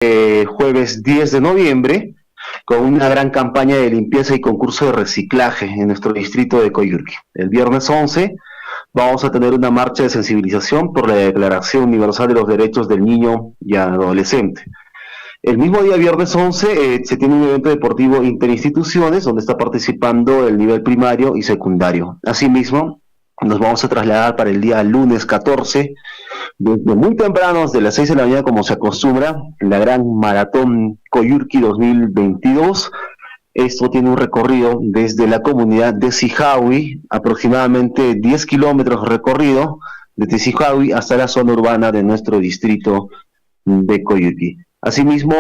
jueves 10 de noviembre con una gran campaña de limpieza y concurso de reciclaje en nuestro distrito de Coyurqui. El viernes 11 vamos a tener una marcha de sensibilización por la Declaración Universal de los Derechos del Niño y Adolescente. El mismo día, viernes 11, se tiene un evento deportivo interinstituciones donde está participando el nivel primario y secundario. Asimismo, nos vamos a trasladar para el día lunes 14, desde muy tempranos, de las 6 de la mañana, como se acostumbra, la gran maratón Coyurqui 2022. Esto tiene un recorrido desde la comunidad de Sijawi, aproximadamente 10 kilómetros recorrido, desde Sijawi hasta la zona urbana de nuestro distrito de Coyurqui. Asimismo,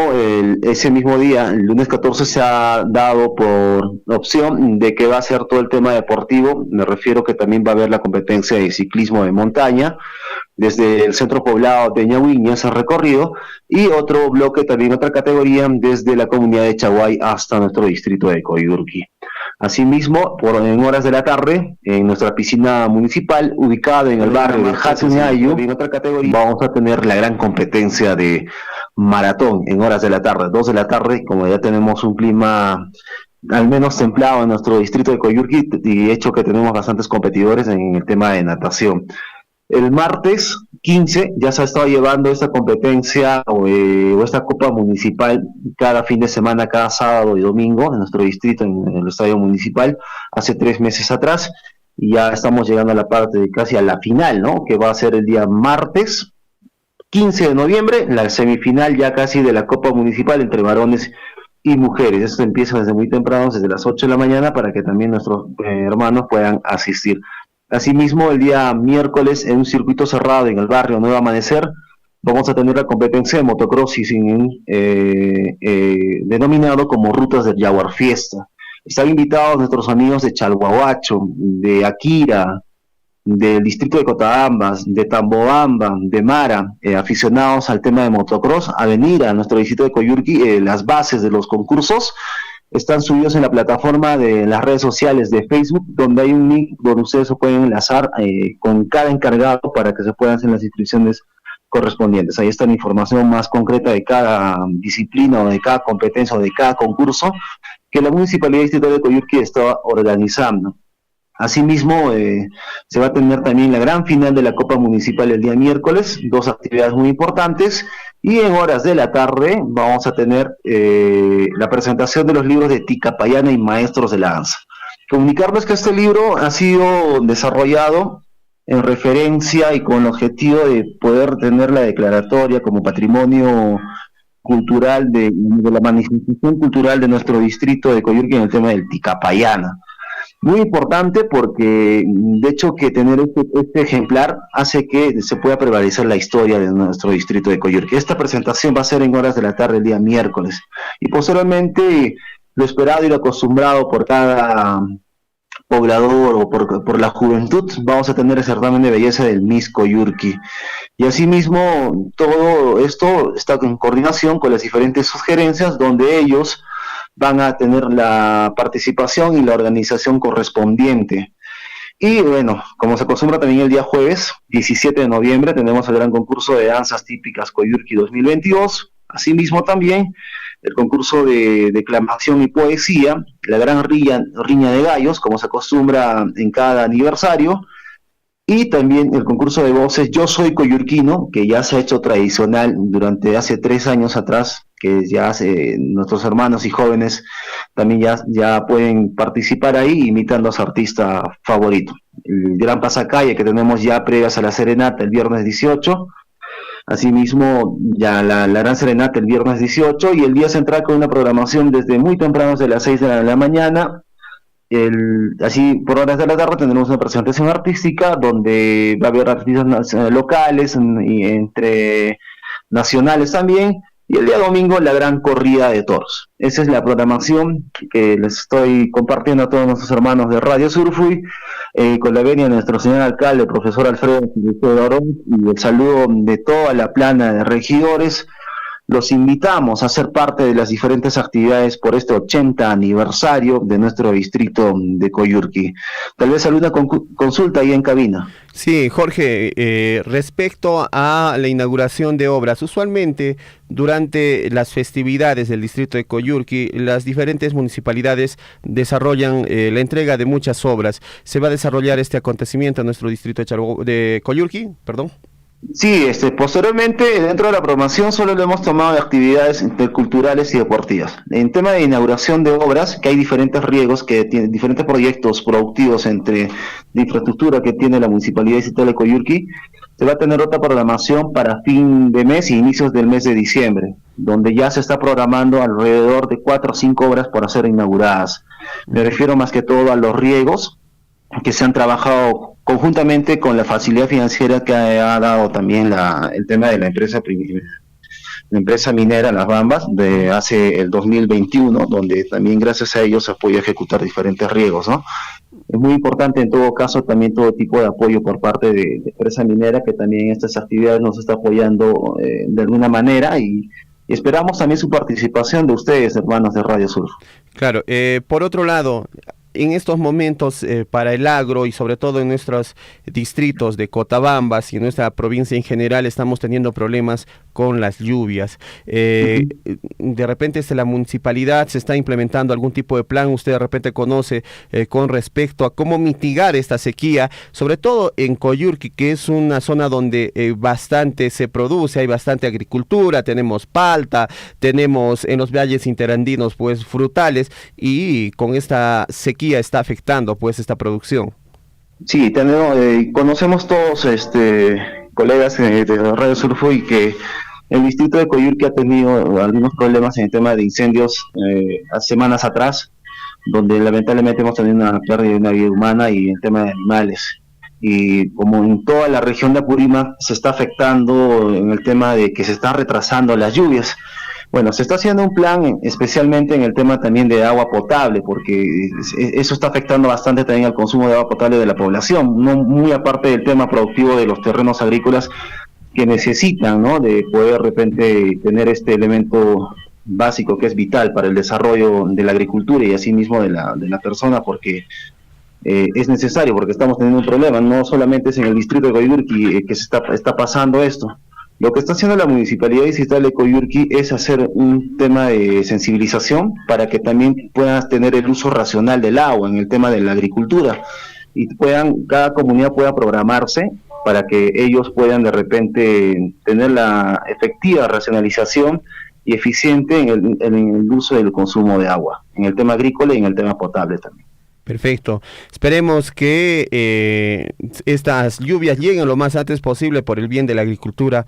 ese mismo día, el lunes 14, se ha dado por opción de que va a ser todo el tema deportivo. Me refiero que también va a haber la competencia de ciclismo de montaña, desde el centro poblado de Ñahuiña, ese recorrido, y otro bloque, también otra categoría, desde la comunidad de Chaguay hasta nuestro distrito de Coyurqui. Asimismo, en horas de la tarde, en nuestra piscina municipal, ubicada en el barrio de Hatuñayu, vamos a tener la gran competencia de maratón en horas de la tarde, 2 de la tarde, como ya tenemos un clima al menos templado en nuestro distrito de Coyurqui, y hecho que tenemos bastantes competidores en el tema de natación. El martes 15 ya se ha estado llevando esta competencia o esta copa municipal cada fin de semana, cada sábado y domingo en nuestro distrito, en el estadio municipal, hace 3 meses atrás, y ya estamos llegando a la parte de casi a la final, ¿no? Que va a ser el día martes 15 de noviembre, la semifinal ya casi de la copa municipal entre varones y mujeres. Esto empieza desde muy temprano, desde las 8 de la mañana, para que también nuestros hermanos puedan asistir. Asimismo, el día miércoles, en un circuito cerrado en el barrio Nuevo Amanecer, vamos a tener la competencia de motocrossing denominado como Rutas del Jaguar Fiesta. Están invitados nuestros amigos de Chalhuahuacho, de Akira, del distrito de Cotabambas, de Tambobamba, de Mara, aficionados al tema de motocross, a venir a nuestro distrito de Coyurqui. Las bases de los concursos están subidos en la plataforma de las redes sociales de Facebook, donde hay un link donde ustedes se pueden enlazar con cada encargado para que se puedan hacer las inscripciones correspondientes. Ahí está la información más concreta de cada disciplina o de cada competencia o de cada concurso que la Municipalidad Distrital de Coyurqui está organizando. Asimismo, se va a tener también la gran final de la Copa Municipal el día miércoles, 2 actividades muy importantes, y en horas de la tarde vamos a tener la presentación de los libros de Ticapayana y Maestros de la Danza. Comunicarles que este libro ha sido desarrollado en referencia y con el objetivo de poder tener la declaratoria como patrimonio cultural de la manifestación cultural de nuestro distrito de Coyurqui en el tema del Ticapayana. Muy importante porque, de hecho, que tener este ejemplar hace que se pueda prevalecer la historia de nuestro distrito de Coyurqui. Esta presentación va a ser en horas de la tarde el día miércoles. Y posteriormente, lo esperado y lo acostumbrado por cada poblador o por la juventud, vamos a tener el certamen de belleza del Miss Coyurqui. Y asimismo, todo esto está en coordinación con las diferentes sugerencias, donde ellos van a tener la participación y la organización correspondiente. Y bueno, como se acostumbra también el día jueves, 17 de noviembre, tenemos el gran concurso de danzas típicas Coyurqui 2022. Asimismo también el concurso de declamación y poesía, la gran riña de gallos, como se acostumbra en cada aniversario, y también el concurso de voces Yo Soy Coyurquino, que ya se ha hecho tradicional durante hace 3 años atrás, que ya nuestros hermanos y jóvenes también ya pueden participar ahí imitando a su artista favorito. El gran pasacalle que tenemos ya previas a la serenata el viernes 18, asimismo ya la gran serenata el viernes 18, y el día central con una programación desde muy temprano, de las 6 de la mañana. Así por horas de la tarde tendremos una presentación artística donde va a haber artistas locales y entre nacionales también, y el día domingo la gran corrida de toros. Esa es la programación que les estoy compartiendo a todos nuestros hermanos de Radio Surfuy, con la venia de nuestro señor alcalde, el profesor Alfredo Dorón, y el saludo de toda la plana de regidores, los invitamos a ser parte de las diferentes actividades por este 80 aniversario de nuestro distrito de Coyurqui. Tal vez alguna consulta ahí en cabina. Sí, Jorge, respecto a la inauguración de obras, usualmente durante las festividades del distrito de Coyurqui, las diferentes municipalidades desarrollan la entrega de muchas obras. ¿Se va a desarrollar este acontecimiento en nuestro distrito de Coyurqui? Perdón. Sí, posteriormente dentro de la programación solo lo hemos tomado de actividades interculturales y deportivas. En tema de inauguración de obras, que hay diferentes riegos, que tienen diferentes proyectos productivos de infraestructura que tiene la Municipalidad Distrital de Coyurqui, se va a tener otra programación para fin de mes y inicios del mes de diciembre, donde ya se está programando alrededor de 4 o 5 obras por ser inauguradas. Me refiero más que todo a los riegos, que se han trabajado conjuntamente con la facilidad financiera que ha dado también el tema de la empresa minera Las Bambas de hace el 2021, donde también gracias a ellos se ha podido ejecutar diferentes riegos, ¿no? Es muy importante en todo caso también todo tipo de apoyo por parte de empresa minera, que también en estas actividades nos está apoyando de alguna manera, y esperamos también su participación de ustedes, hermanos de Radio Sur. Claro, por otro lado, en estos momentos para el agro y sobre todo en nuestros distritos de Cotabambas y en nuestra provincia en general estamos teniendo problemas con las lluvias. De repente la municipalidad se está implementando algún tipo de plan, usted de repente conoce con respecto a cómo mitigar esta sequía, sobre todo en Coyurqui, que es una zona donde bastante se produce, hay bastante agricultura, tenemos palta, tenemos en los valles interandinos pues frutales, y con esta sequía está afectando pues esta producción. Sí, conocemos todos colegas de Radio Surfo, y que el distrito de Coyurqui ha tenido algunos problemas en el tema de incendios hace semanas atrás, donde lamentablemente hemos tenido una pérdida de una vida humana y el tema de animales. Y como en toda la región de Apurímac se está afectando en el tema de que se están retrasando las lluvias. Bueno, se está haciendo un plan especialmente en el tema también de agua potable, porque eso está afectando bastante también al consumo de agua potable de la población, no muy aparte del tema productivo de los terrenos agrícolas que necesitan, ¿no?, de poder de repente tener este elemento básico que es vital para el desarrollo de la agricultura y asimismo de la persona, porque es necesario, porque estamos teniendo un problema, no solamente es en el distrito de Coyurqui que se está pasando esto. Lo que está haciendo la Municipalidad Distrital de Coyurqui es hacer un tema de sensibilización para que también puedan tener el uso racional del agua en el tema de la agricultura, y cada comunidad pueda programarse para que ellos puedan de repente tener la efectiva racionalización y eficiente en el uso del consumo de agua, en el tema agrícola y en el tema potable también. Perfecto. Esperemos que estas lluvias lleguen lo más antes posible por el bien de la agricultura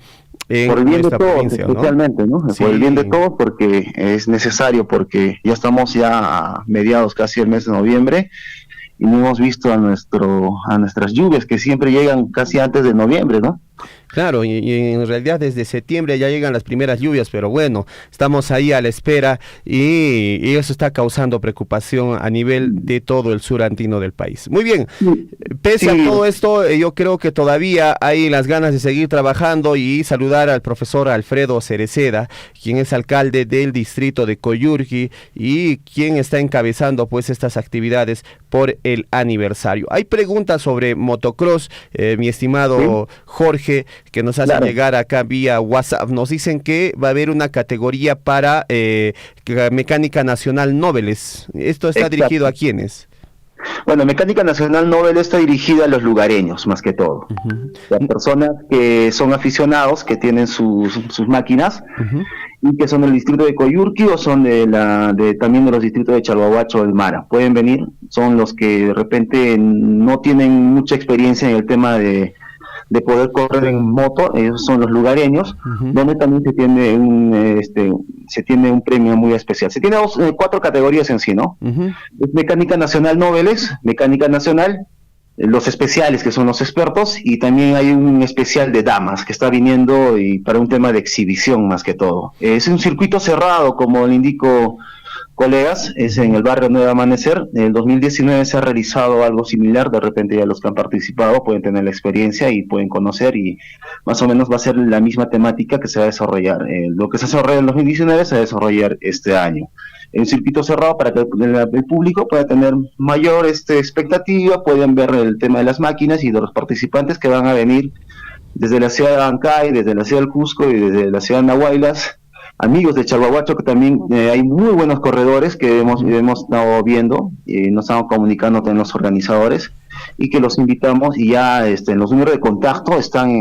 en por el bien de todos, provincia, especialmente, ¿no? Sí. Por el bien de todos, porque es necesario, porque ya estamos a mediados casi del mes de noviembre y no hemos visto a nuestras lluvias, que siempre llegan casi antes de noviembre, ¿no? Claro, y en realidad desde septiembre ya llegan las primeras lluvias, pero bueno, estamos ahí a la espera y eso está causando preocupación a nivel de todo el sur andino del país. Muy bien, pese a todo esto, yo creo que todavía hay las ganas de seguir trabajando, y saludar al profesor Alfredo Cereceda, quien es alcalde del distrito de Coyurqui y quien está encabezando pues estas actividades por el aniversario. Hay preguntas sobre motocross, mi estimado Jorge, que nos hacen llegar acá vía WhatsApp. Nos dicen que va a haber una categoría para Mecánica Nacional Nobles. ¿Esto está dirigido a quiénes? Bueno, Mecánica Nacional Nobel está dirigida a los lugareños, más que todo. A personas que son aficionados, que tienen sus máquinas, y que son del distrito de Coyurqui o son también de los distritos de Chalhuahuacho o del Mara. Pueden venir, son los que de repente no tienen mucha experiencia en el tema de poder correr en moto. Esos son los lugareños, donde también se tiene un premio muy especial. Se tiene 4 categorías en sí, ¿no? Es Mecánica Nacional Noveles, Mecánica Nacional, los especiales, que son los expertos, y también hay un especial de damas que está viniendo y para un tema de exhibición más que todo. Es un circuito cerrado, como le indico colegas, es en el barrio Nuevo Amanecer. En el 2019 se ha realizado algo similar, de repente ya los que han participado pueden tener la experiencia y pueden conocer, y más o menos va a ser la misma temática que se va a desarrollar. Lo que se desarrolló en 2019 se va a desarrollar este año. En un circuito cerrado para que el público pueda tener mayor expectativa, pueden ver el tema de las máquinas y de los participantes que van a venir desde la ciudad de Abancay, desde la ciudad del Cusco y desde la ciudad de Nahuaylas, amigos de Chalhuahuacho, que también hay muy buenos corredores que hemos estado viendo, nos estamos comunicando con los organizadores, y que los invitamos, y ya los números de contacto están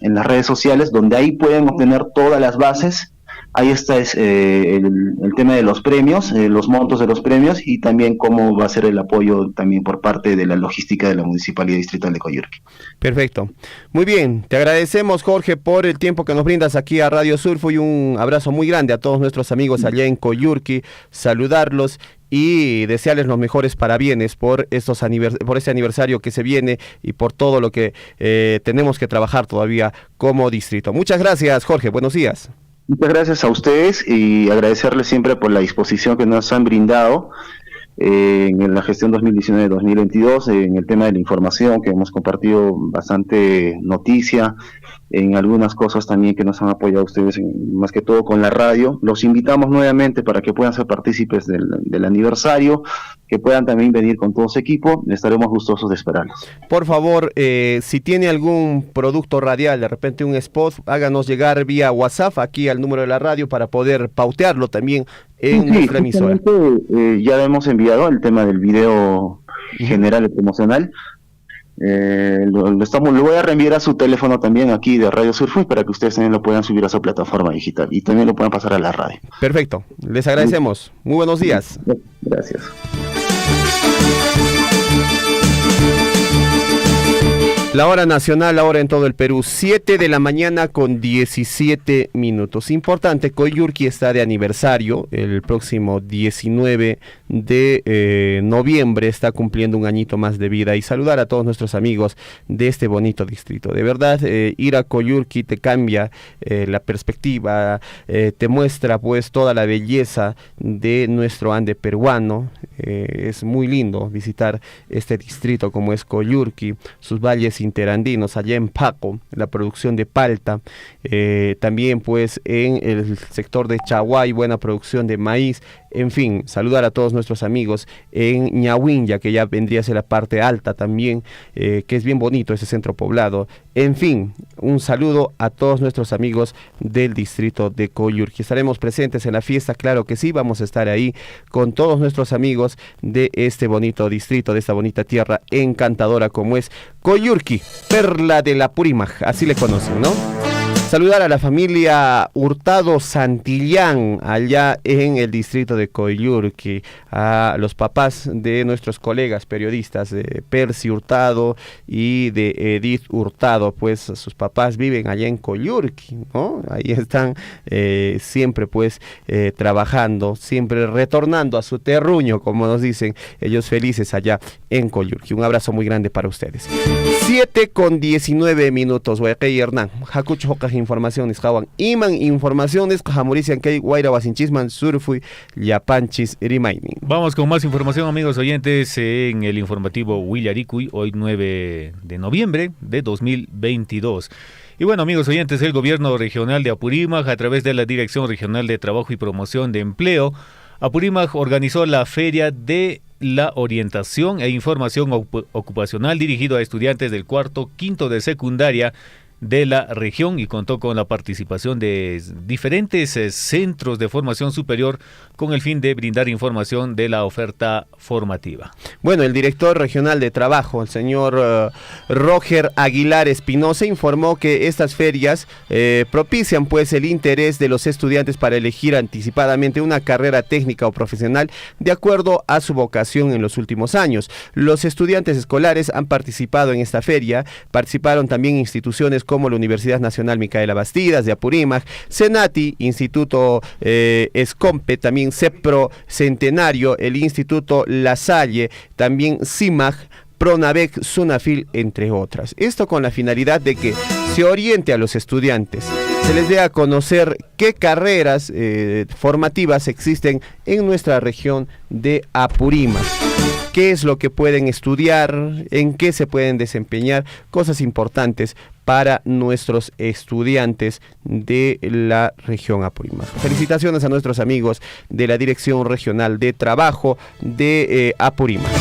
en las redes sociales, donde ahí pueden obtener todas las bases. Ahí está el tema de los premios, los montos de los premios, y también cómo va a ser el apoyo también por parte de la logística de la Municipalidad Distrital de Coyurqui. Perfecto. Muy bien, te agradecemos, Jorge, por el tiempo que nos brindas aquí a Radio Surfo, y un abrazo muy grande a todos nuestros amigos allá en Coyurqui, saludarlos y desearles los mejores parabienes por este aniversario que se viene y por todo lo que tenemos que trabajar todavía como distrito. Muchas gracias, Jorge, buenos días. Muchas gracias a ustedes, y agradecerles siempre por la disposición que nos han brindado en la gestión 2019-2022, en el tema de la información, que hemos compartido bastante noticia, en algunas cosas también que nos han apoyado ustedes, más que todo con la radio. Los invitamos nuevamente para que puedan ser partícipes del aniversario, que puedan también venir con todo su equipo, estaremos gustosos de esperarlos. Por favor, si tiene algún producto radial, de repente un spot, háganos llegar vía WhatsApp aquí al número de la radio para poder pautearlo también en nuestra emisora. Ya hemos enviado el tema del video general y promocional. Lo voy a reenviar a su teléfono también aquí de Radio Surfo, para que ustedes también lo puedan subir a su plataforma digital y también lo puedan pasar a la radio. Perfecto, les agradecemos. Muy buenos días. Gracias. La hora nacional, ahora en todo el Perú, 7 de la mañana con 17 minutos. Importante, Coyurqui está de aniversario, el próximo 19 de noviembre está cumpliendo un añito más de vida, y saludar a todos nuestros amigos de este bonito distrito. De verdad, ir a Coyurqui te cambia la perspectiva, te muestra pues toda la belleza de nuestro Ande peruano. Es muy lindo visitar este distrito como es Coyurqui, sus valles interandinos, allá en Paco, la producción de palta, también pues en el sector de Chaguay, buena producción de maíz. En fin, saludar a todos nuestros amigos en Ñahuinya, que ya vendría a ser la parte alta también, que es bien bonito ese centro poblado. En fin, un saludo a todos nuestros amigos del distrito de Coyurqui. Estaremos presentes en la fiesta, claro que sí, vamos a estar ahí con todos nuestros amigos de este bonito distrito, de esta bonita tierra encantadora como es Coyurqui, perla de la Apurímac, así le conocen, ¿no? Saludar a la familia Hurtado Santillán, allá en el distrito de Coyurqui, a los papás de nuestros colegas periodistas, de Percy Hurtado y de Edith Hurtado, pues sus papás viven allá en Coyurqui, ¿no? Ahí están siempre pues trabajando, siempre retornando a su terruño, como nos dicen, ellos felices allá en Coyurqui. Un abrazo muy grande para ustedes. 7:19, Huayqui Hernán, Jacucho Hocaji informaciones, Jawan Iman informaciones, Jamurician Kei, Guaira Wasinchisman, Surfui, Yapanchis, Remaining. Vamos con más información, amigos oyentes, en el informativo Huillaricui, hoy 9 de noviembre de 2022. Y bueno, amigos oyentes, el gobierno regional de Apurímac, a través de la Dirección Regional de Trabajo y Promoción de Empleo, Apurímac organizó la Feria de la Orientación e Información Ocupacional dirigido a estudiantes del cuarto, quinto de secundaria de la región, y contó con la participación de diferentes centros de formación superior con el fin de brindar información de la oferta formativa. Bueno, el director regional de trabajo, el señor Roger Aguilar Espinosa, informó que estas ferias propician pues el interés de los estudiantes para elegir anticipadamente una carrera técnica o profesional de acuerdo a su vocación en los últimos años. Los estudiantes escolares han participado en esta feria, participaron también instituciones como la Universidad Nacional Micaela Bastidas de Apurímac, Senati, Instituto Escompe, también CEPRO Centenario, el Instituto La Salle, también CIMAG, Pronavec, Sunafil, entre otras. Esto con la finalidad de que se oriente a los estudiantes, se les dé a conocer qué carreras formativas existen en nuestra región de Apurímac. Qué es lo que pueden estudiar, en qué se pueden desempeñar, cosas importantes para nuestros estudiantes de la región Apurímac. Felicitaciones a nuestros amigos de la Dirección Regional de Trabajo de Apurímac.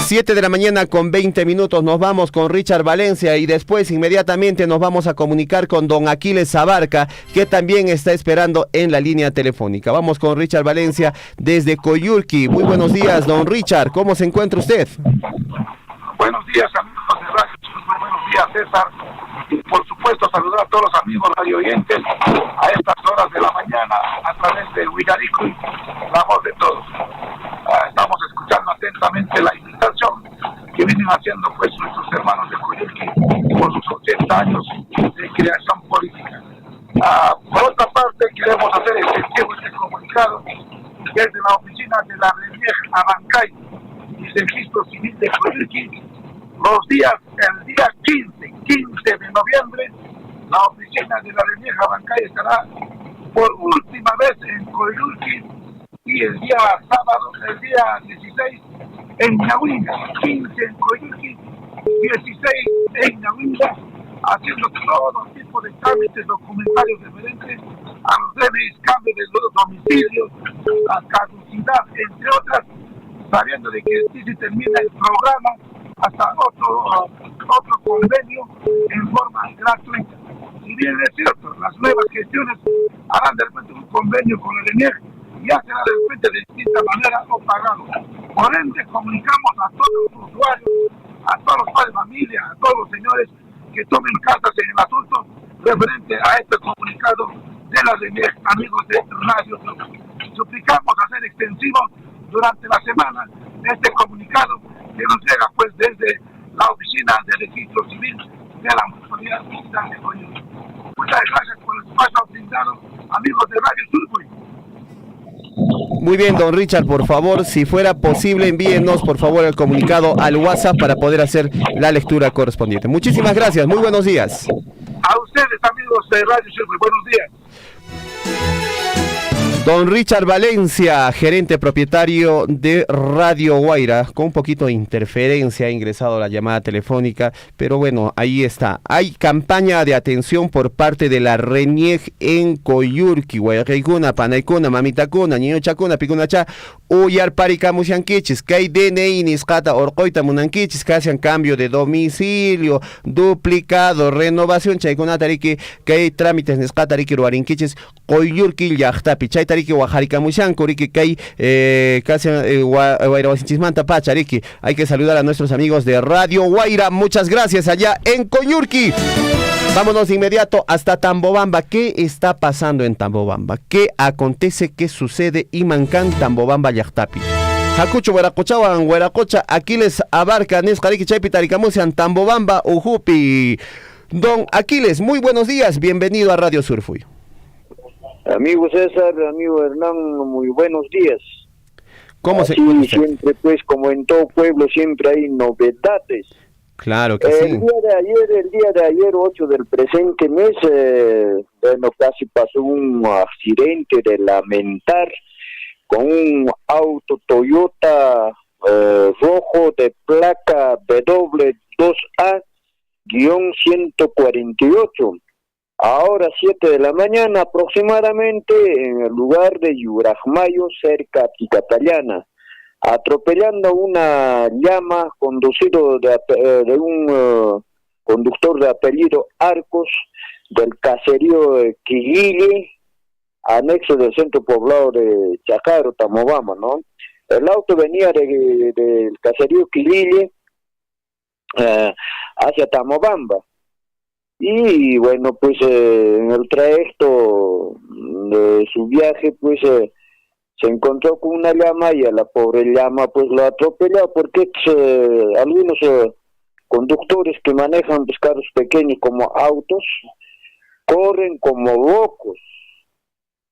7 de la mañana con 20 minutos, nos vamos con Richard Valencia y después inmediatamente nos vamos a comunicar con don Aquiles Abarca, que también está esperando en la línea telefónica. Vamos con Richard Valencia desde Coyulqui. Muy buenos días, don Richard, ¿cómo se encuentra usted? Buenos días, amigos de Radio. Muy buenos días, César. Y por supuesto saludar a todos los amigos radio oyentes a estas horas de la mañana a través de Huillarico, la voz de todos. Estamos escuchando atentamente la invitación que vienen haciendo pues nuestros hermanos de Coyulqui por sus 80 años de creación política. Por otra parte, queremos hacer efectivo este comunicado desde la oficina de la RENIEC Abancay y Registro Civil de Coyulqui. El día 15 de noviembre, la oficina de la RENIEC Abancay estará por última vez en Coyulqui y el día sábado, el día 16 en Ñahuinga, 15 en Coyulqui, 16 en Ñahuinga, haciendo todo tipo de trámites documentarios referentes a los DNIs, cambio de los domicilios, la caducidad, entre otras, sabiendo de que si se termina el programa, hasta otro convenio en forma gratuita. Si bien es cierto, las nuevas gestiones harán de repente un convenio con el ENIEC, ya será de repente de distinta manera o pagado. Por ende, comunicamos a todos los usuarios, a todos los padres de familia, a todos los señores que tomen cartas en el asunto referente a este comunicado de la ENIEC, amigos de Radio Sur. Suplicamos hacer extensivo durante la semana este comunicado que nos llega pues desde la oficina de registro civil de la Municipalidad Digital de Coyulqui. Muchas gracias por el espacio brindado, amigos de Radio Sur. Muy bien, don Richard, por favor, si fuera posible, envíenos por favor el comunicado al WhatsApp para poder hacer la lectura correspondiente. Muchísimas gracias, muy buenos días. A ustedes, amigos de Radio Sur, buenos días. Don Richard Valencia, gerente propietario de Radio Guaira, con un poquito de interferencia ha ingresado la llamada telefónica, pero bueno, ahí está. Hay campaña de atención por parte de la RENIEC en Coyulqui, Guayaquaykuna, Panaykuna, Mamitacuna, Ñuñochacuna, Picunacha, Uyar Paricamusianquichis, que hay DNI Niscata, Orcoita Munanquichis, que hacen cambio de domicilio, duplicado, renovación, Chaykuna Tariki, que hay trámites Niscata, Tariki, Ruarinquichis, Coyulqui, Yachtapi, Chay Tariki, Oaxaca, Riki, que hay casi Guairahuasinchismanta, Pacha, Riki. Hay que saludar a nuestros amigos de Radio Guaira. Muchas gracias allá en Coyulqui. Vámonos de inmediato hasta Tambobamba. ¿Qué está pasando en Tambobamba? ¿Qué acontece? ¿Qué sucede? Imancán, Tambobamba, Yachtapi. Hakucho, Hueracochawan, Hueracocha, Aquiles Abarca, Nescariki, Chaypi, Taricamusian, Tambobamba, Ujupi. Don Aquiles, muy buenos días. Bienvenido a Radio Surfuy. Amigo César, amigo Hernán, muy buenos días. ¿Cómo se encuentra? Siempre, pues, como en todo pueblo, siempre hay novedades. Claro que sí. El día de ayer, 8 del presente mes, bueno, casi pasó un accidente de lamentar con un auto Toyota rojo de placa W2A-148. Ahora 7 de la mañana aproximadamente en el lugar de Yurajmayo, cerca de Ticatallana, atropellando una llama conducido de un conductor de apellido Arcos del caserío de Quiguille, anexo del centro poblado de Chacaro, Tambobamba, ¿no? El auto venía del caserío Quiguille hacia Tambobamba. Y bueno, pues en el trayecto de su viaje, pues se encontró con una llama y a la pobre llama pues lo atropelló, porque algunos conductores que manejan pues, carros pequeños como autos, corren como locos.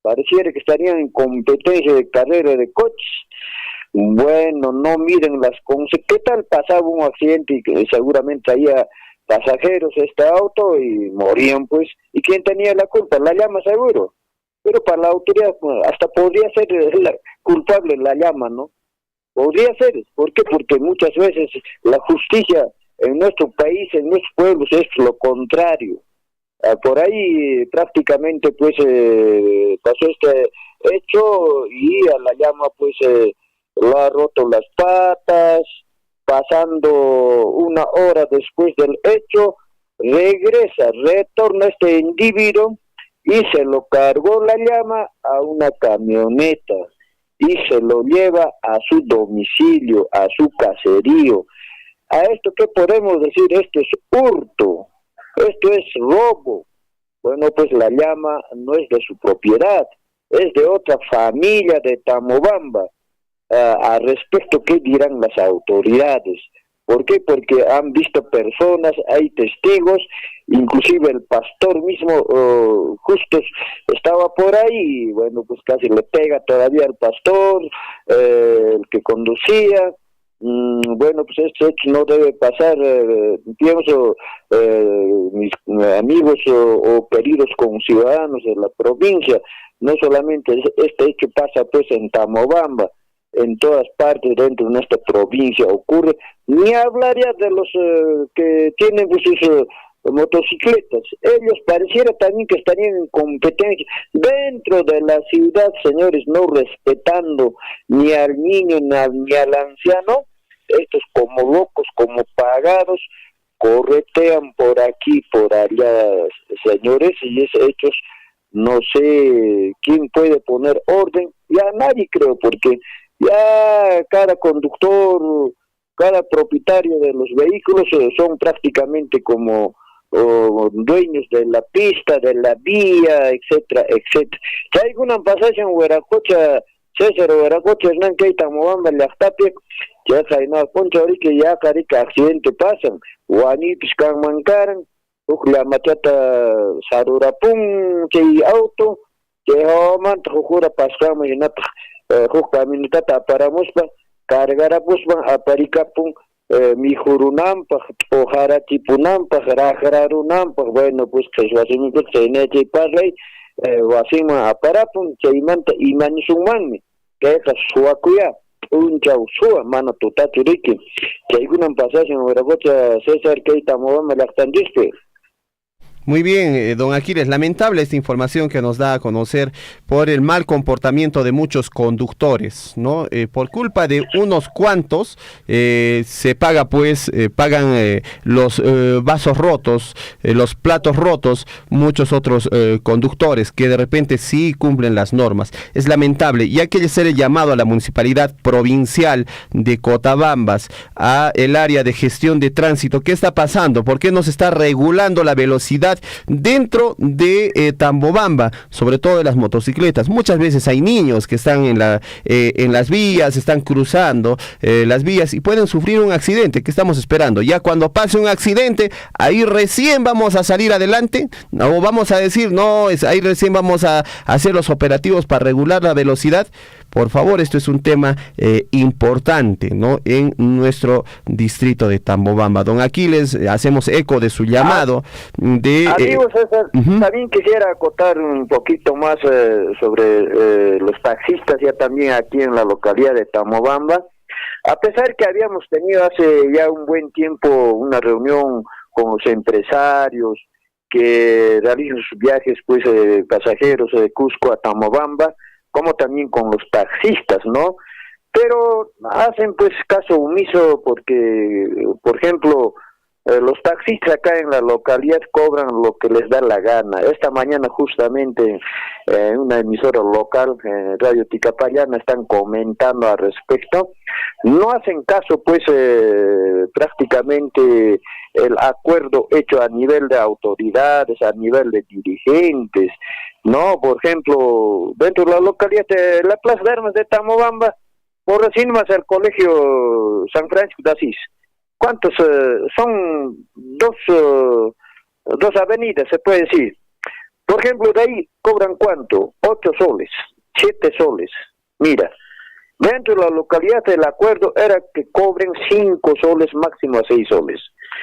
Pareciera que estarían en competencia de carrera de coches. Bueno, no miren las consecuencias. ¿Qué tal pasaba un accidente y que seguramente había pasajeros este auto y morían, pues. ¿Y quién tenía la culpa? La llama, seguro. Pero para la autoridad hasta podría ser culpable la llama, ¿no? Podría ser. ¿Por qué? Porque muchas veces la justicia en nuestro país, en nuestros pueblos, es lo contrario. Por ahí prácticamente pues pasó este hecho y a la llama pues lo ha roto las patas, pasando una hora después del hecho, retorna este individuo y se lo cargó la llama a una camioneta y se lo lleva a su domicilio, a su caserío. A esto, ¿qué podemos decir? Esto es hurto, esto es robo. Bueno, pues la llama no es de su propiedad, es de otra familia de Tamobamba. Al respecto, ¿qué dirán las autoridades? ¿Por qué? Porque han visto personas, hay testigos, inclusive el pastor mismo justo estaba por ahí, bueno, pues casi le pega todavía al pastor, el que conducía. Bueno, pues este hecho no debe pasar, pienso, mis amigos o queridos conciudadanos de la provincia, no solamente este hecho pasa pues en Tamobamba, en todas partes dentro de nuestra provincia ocurre, ni hablaría de los que tienen pues, sus motocicletas, ellos pareciera también que estarían en competencia dentro de la ciudad, señores, no respetando ni al niño ni al anciano. Estos como locos, como pagados, corretean por aquí, por allá, señores, y esos hechos no sé quién puede poner orden, ya nadie creo, porque ya cada conductor, cada propietario de los vehículos son prácticamente como dueños de la pista, de la vía, etcétera, etcétera. Si hay alguna pasaje en Hueracocha, César Hueracocha, Hernán Keita, Mobamba, Llactapic, ya hay una concha ahorita ya carica accidente pasan, Juanitos Mancaran, la machata Sarurapun, que auto, que homan, jura pascama y nata, jucaminata para muspa, cargara busman, aparicapun, mi jurunampa, o jaratipunampa, rajararunampa, bueno, pues que se va a hacer un poco de neche y parley, wasima aparapun, que imanta imanisumani, que es suacuya. Un chausua, mano tutaturique, que hay una pasaje en Hueracocha, César Keita Mobamba, Lactandispe. Muy bien, don Aquiles, lamentable esta información que nos da a conocer por el mal comportamiento de muchos conductores, ¿no? Por culpa de unos cuantos se paga, pues, pagan los vasos rotos, los platos rotos, muchos otros conductores que de repente sí cumplen las normas. Es lamentable y hay que hacer el llamado a la Municipalidad Provincial de Cotabambas, a el área de gestión de tránsito. ¿Qué está pasando? ¿Por qué no se está regulando la velocidad dentro de Tambobamba, sobre todo de las motocicletas? Muchas veces hay niños que están en las vías, están cruzando las vías y pueden sufrir un accidente. ¿Qué estamos esperando? Ya cuando pase un accidente, ahí recién vamos a salir adelante, o vamos a decir, no, ahí recién vamos a hacer los operativos para regular la velocidad. Por favor, esto es un tema importante, ¿no? En nuestro distrito de Tambobamba. Don Aquiles, hacemos eco de su llamado. Amigos, César, también quisiera acotar un poquito más sobre los taxistas, ya también aquí en la localidad de Tambobamba. A pesar que habíamos tenido hace ya un buen tiempo una reunión con los empresarios que realizan sus viajes, pues, pasajeros de Cusco a Tambobamba, como también con los taxistas, ¿no? Pero hacen pues caso omiso porque, por ejemplo, los taxistas acá en la localidad cobran lo que les da la gana. Esta mañana justamente en una emisora local, Radio Ticapayana, están comentando al respecto. No hacen caso pues prácticamente el acuerdo hecho a nivel de autoridades, a nivel de dirigentes, ¿no? Por ejemplo, dentro de la localidad de la Plaza de Armas de Tamobamba, por decir más el colegio San Francisco de Asís. ¿Cuántos? Son dos avenidas, se puede decir. Por ejemplo, de ahí cobran ¿cuánto? 8 soles, 7 soles. Mira, dentro de la localidad el acuerdo era que cobren 5 soles, máximo a 6 soles.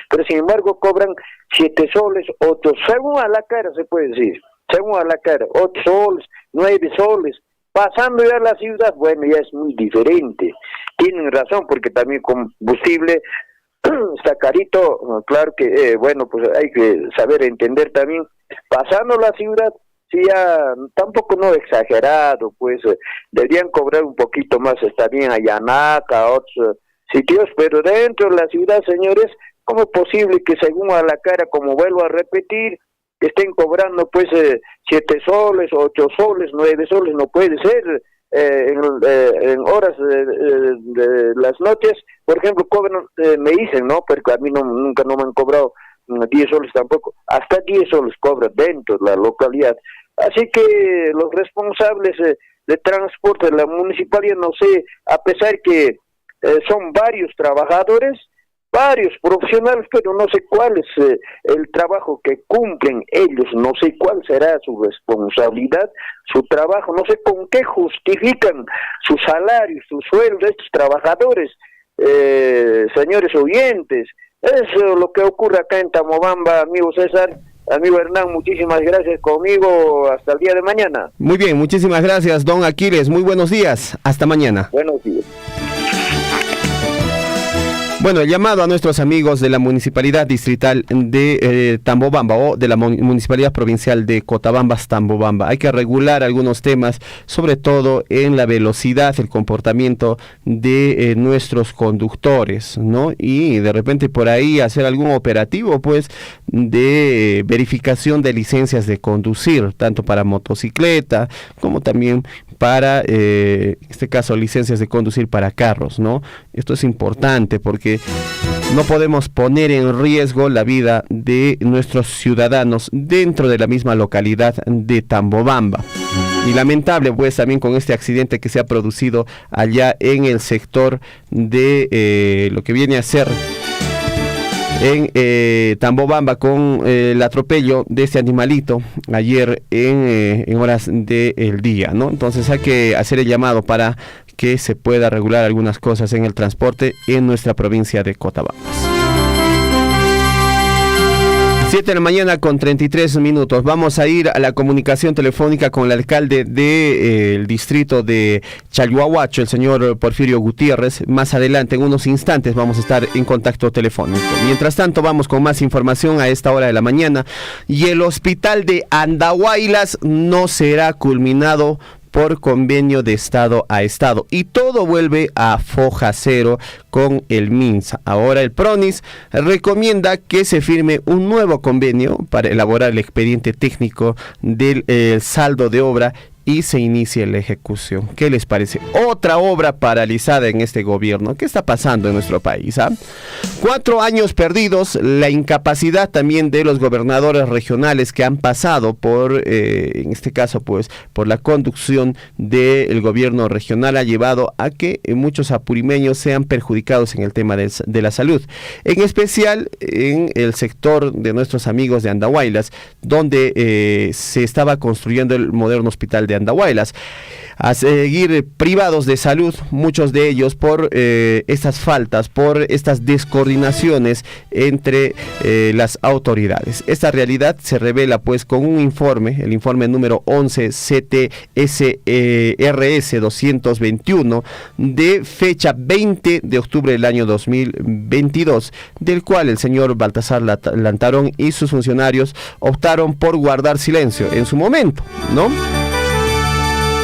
pero sin embargo cobran 7 soles, 8, según a la cara se puede decir, según a la cara, 8 soles, 9 soles. Pasando ya a la ciudad, bueno, ya es muy diferente. Tienen razón, porque también combustible está carito, claro que, bueno, pues hay que saber entender también. Pasando la ciudad, sí, ya tampoco no exagerado, pues deberían cobrar un poquito más, está bien, a Yanaca, a otros sitios, pero dentro de la ciudad, señores, ¿cómo es posible que según a la cara, como vuelvo a repetir, estén cobrando pues 7 soles, 8 soles, 9 soles? No puede ser. En horas de las noches, por ejemplo, cobran, me dicen, ¿no? Porque a mí nunca no me han cobrado 10 soles tampoco, hasta 10 soles cobran dentro de la localidad. Así que los responsables de transporte de la municipalidad, no sé, a pesar que son varios trabajadores, varios profesionales, pero no sé cuál es el trabajo que cumplen ellos, no sé cuál será su responsabilidad, su trabajo, no sé con qué justifican su salario, su sueldo de estos trabajadores, señores oyentes. Eso es lo que ocurre acá en Tambobamba, amigo César. Amigo Hernán, muchísimas gracias conmigo, hasta el día de mañana. Muy bien, muchísimas gracias, don Aquiles, muy buenos días, hasta mañana. Buenos días. Bueno, el llamado a nuestros amigos de la Municipalidad Distrital de Tambobamba o de la Municipalidad Provincial de Cotabambas, Tambobamba. Hay que regular algunos temas, sobre todo en la velocidad, el comportamiento de nuestros conductores, ¿no? Y de repente por ahí hacer algún operativo, pues, de verificación de licencias de conducir, tanto para motocicleta como también para, en este caso, licencias de conducir para carros, ¿no? Esto es importante porque no podemos poner en riesgo la vida de nuestros ciudadanos dentro de la misma localidad de Tambobamba. Y lamentable, pues, también con este accidente que se ha producido allá en el sector de lo que viene a ser en Tambobamba, con el atropello de este animalito ayer en horas del día, ¿no? Entonces hay que hacer el llamado para que se pueda regular algunas cosas en el transporte en nuestra provincia de Cotabambas. 7 de la mañana con 33 minutos. Vamos a ir a la comunicación telefónica con el alcalde del distrito de Chalhuahuacho, el señor Porfirio Gutiérrez. Más adelante, en unos instantes, vamos a estar en contacto telefónico. Mientras tanto, vamos con más información a esta hora de la mañana. Y el hospital de Andahuaylas no será culminado por convenio de estado a estado, y todo vuelve a foja cero con el MINSA. Ahora el PRONIS recomienda que se firme un nuevo convenio para elaborar el expediente técnico del saldo de obra y se inicie la ejecución. ¿Qué les parece? Otra obra paralizada en este gobierno. ¿Qué está pasando en nuestro país? 4 años perdidos, la incapacidad también de los gobernadores regionales que han pasado por, en este caso, pues, por la conducción del gobierno regional ha llevado a que muchos apurimeños sean perjudicados en el tema de la salud. En especial en el sector de nuestros amigos de Andahuaylas, donde se estaba construyendo el moderno hospital de Andahuaylas, a seguir privados de salud, muchos de ellos por estas faltas, por estas descoordinaciones entre las autoridades. Esta realidad se revela pues con un informe, el informe número 11 CTSRS 221 de fecha 20 de octubre del año 2022, del cual el señor Baltasar Lantarón y sus funcionarios optaron por guardar silencio en su momento, ¿no?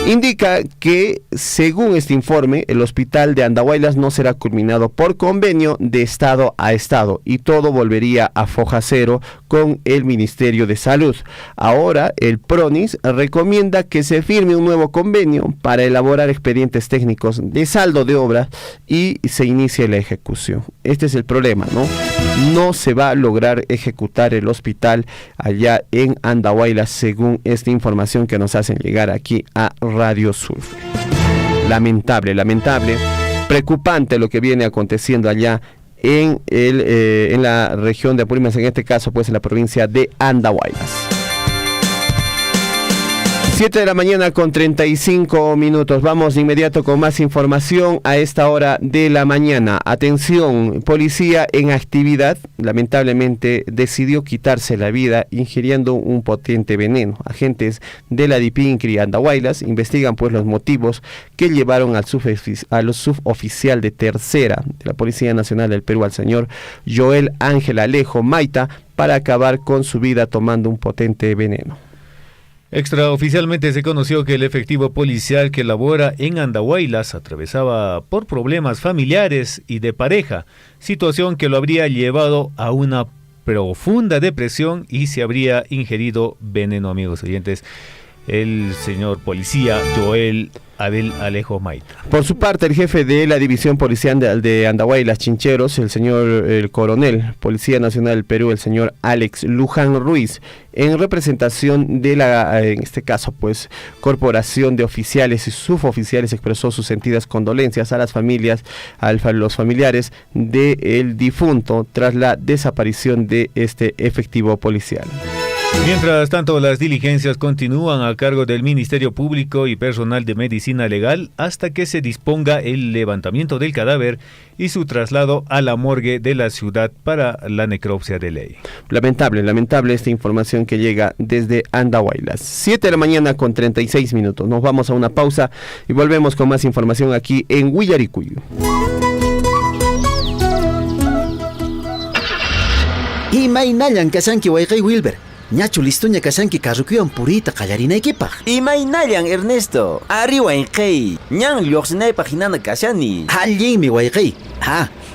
Indica que, según este informe, el hospital de Andahuaylas no será culminado por convenio de estado a estado y todo volvería a foja cero con el Ministerio de Salud. Ahora, el PRONIS recomienda que se firme un nuevo convenio para elaborar expedientes técnicos de saldo de obra y se inicie la ejecución. Este es el problema, ¿no? No se va a lograr ejecutar el hospital allá en Andahuaylas, según esta información que nos hacen llegar aquí a Radio Sulfur. Lamentable, preocupante lo que viene aconteciendo allá en la región de Apurímac, en este caso pues en la provincia de Andahuaylas. 7 de la mañana con 35 minutos. Vamos de inmediato con más información a esta hora de la mañana. Atención, policía en actividad lamentablemente decidió quitarse la vida ingiriendo un potente veneno. Agentes de la DIPINCRI Andahuaylas investigan pues los motivos que llevaron al suboficial de tercera de la Policía Nacional del Perú, al señor Joel Ángel Alejo Maita, para acabar con su vida tomando un potente veneno. Extraoficialmente se conoció que el efectivo policial que labora en Andahuaylas atravesaba por problemas familiares y de pareja, situación que lo habría llevado a una profunda depresión y se habría ingerido veneno, amigos oyentes. El señor policía Joel Abel Alejo Maita. Por su parte, el jefe de la división policial de Andahuaylas Chincheros, el coronel Policía Nacional del Perú, el señor Alex Luján Ruiz, en representación de en este caso, pues, corporación de oficiales y suboficiales, expresó sus sentidas condolencias a las familias, los familiares del difunto tras la desaparición de este efectivo policial. Mientras tanto, las diligencias continúan a cargo del Ministerio Público y personal de medicina legal hasta que se disponga el levantamiento del cadáver y su traslado a la morgue de la ciudad para la necropsia de ley. Lamentable esta información que llega desde Andahuaylas. 7 de la mañana con 36 minutos. Nos vamos a una pausa y volvemos con más información aquí en Huillaricuyú. Imaynayan kasanki wayqay Wilber. Ñachu listuña kasanki carrukuyan purita qallarinaykipaq. Imaynayan Ernesto, arriwayqay, ñan lluqsinaypaq hinana kashani. Allinmi wayqay.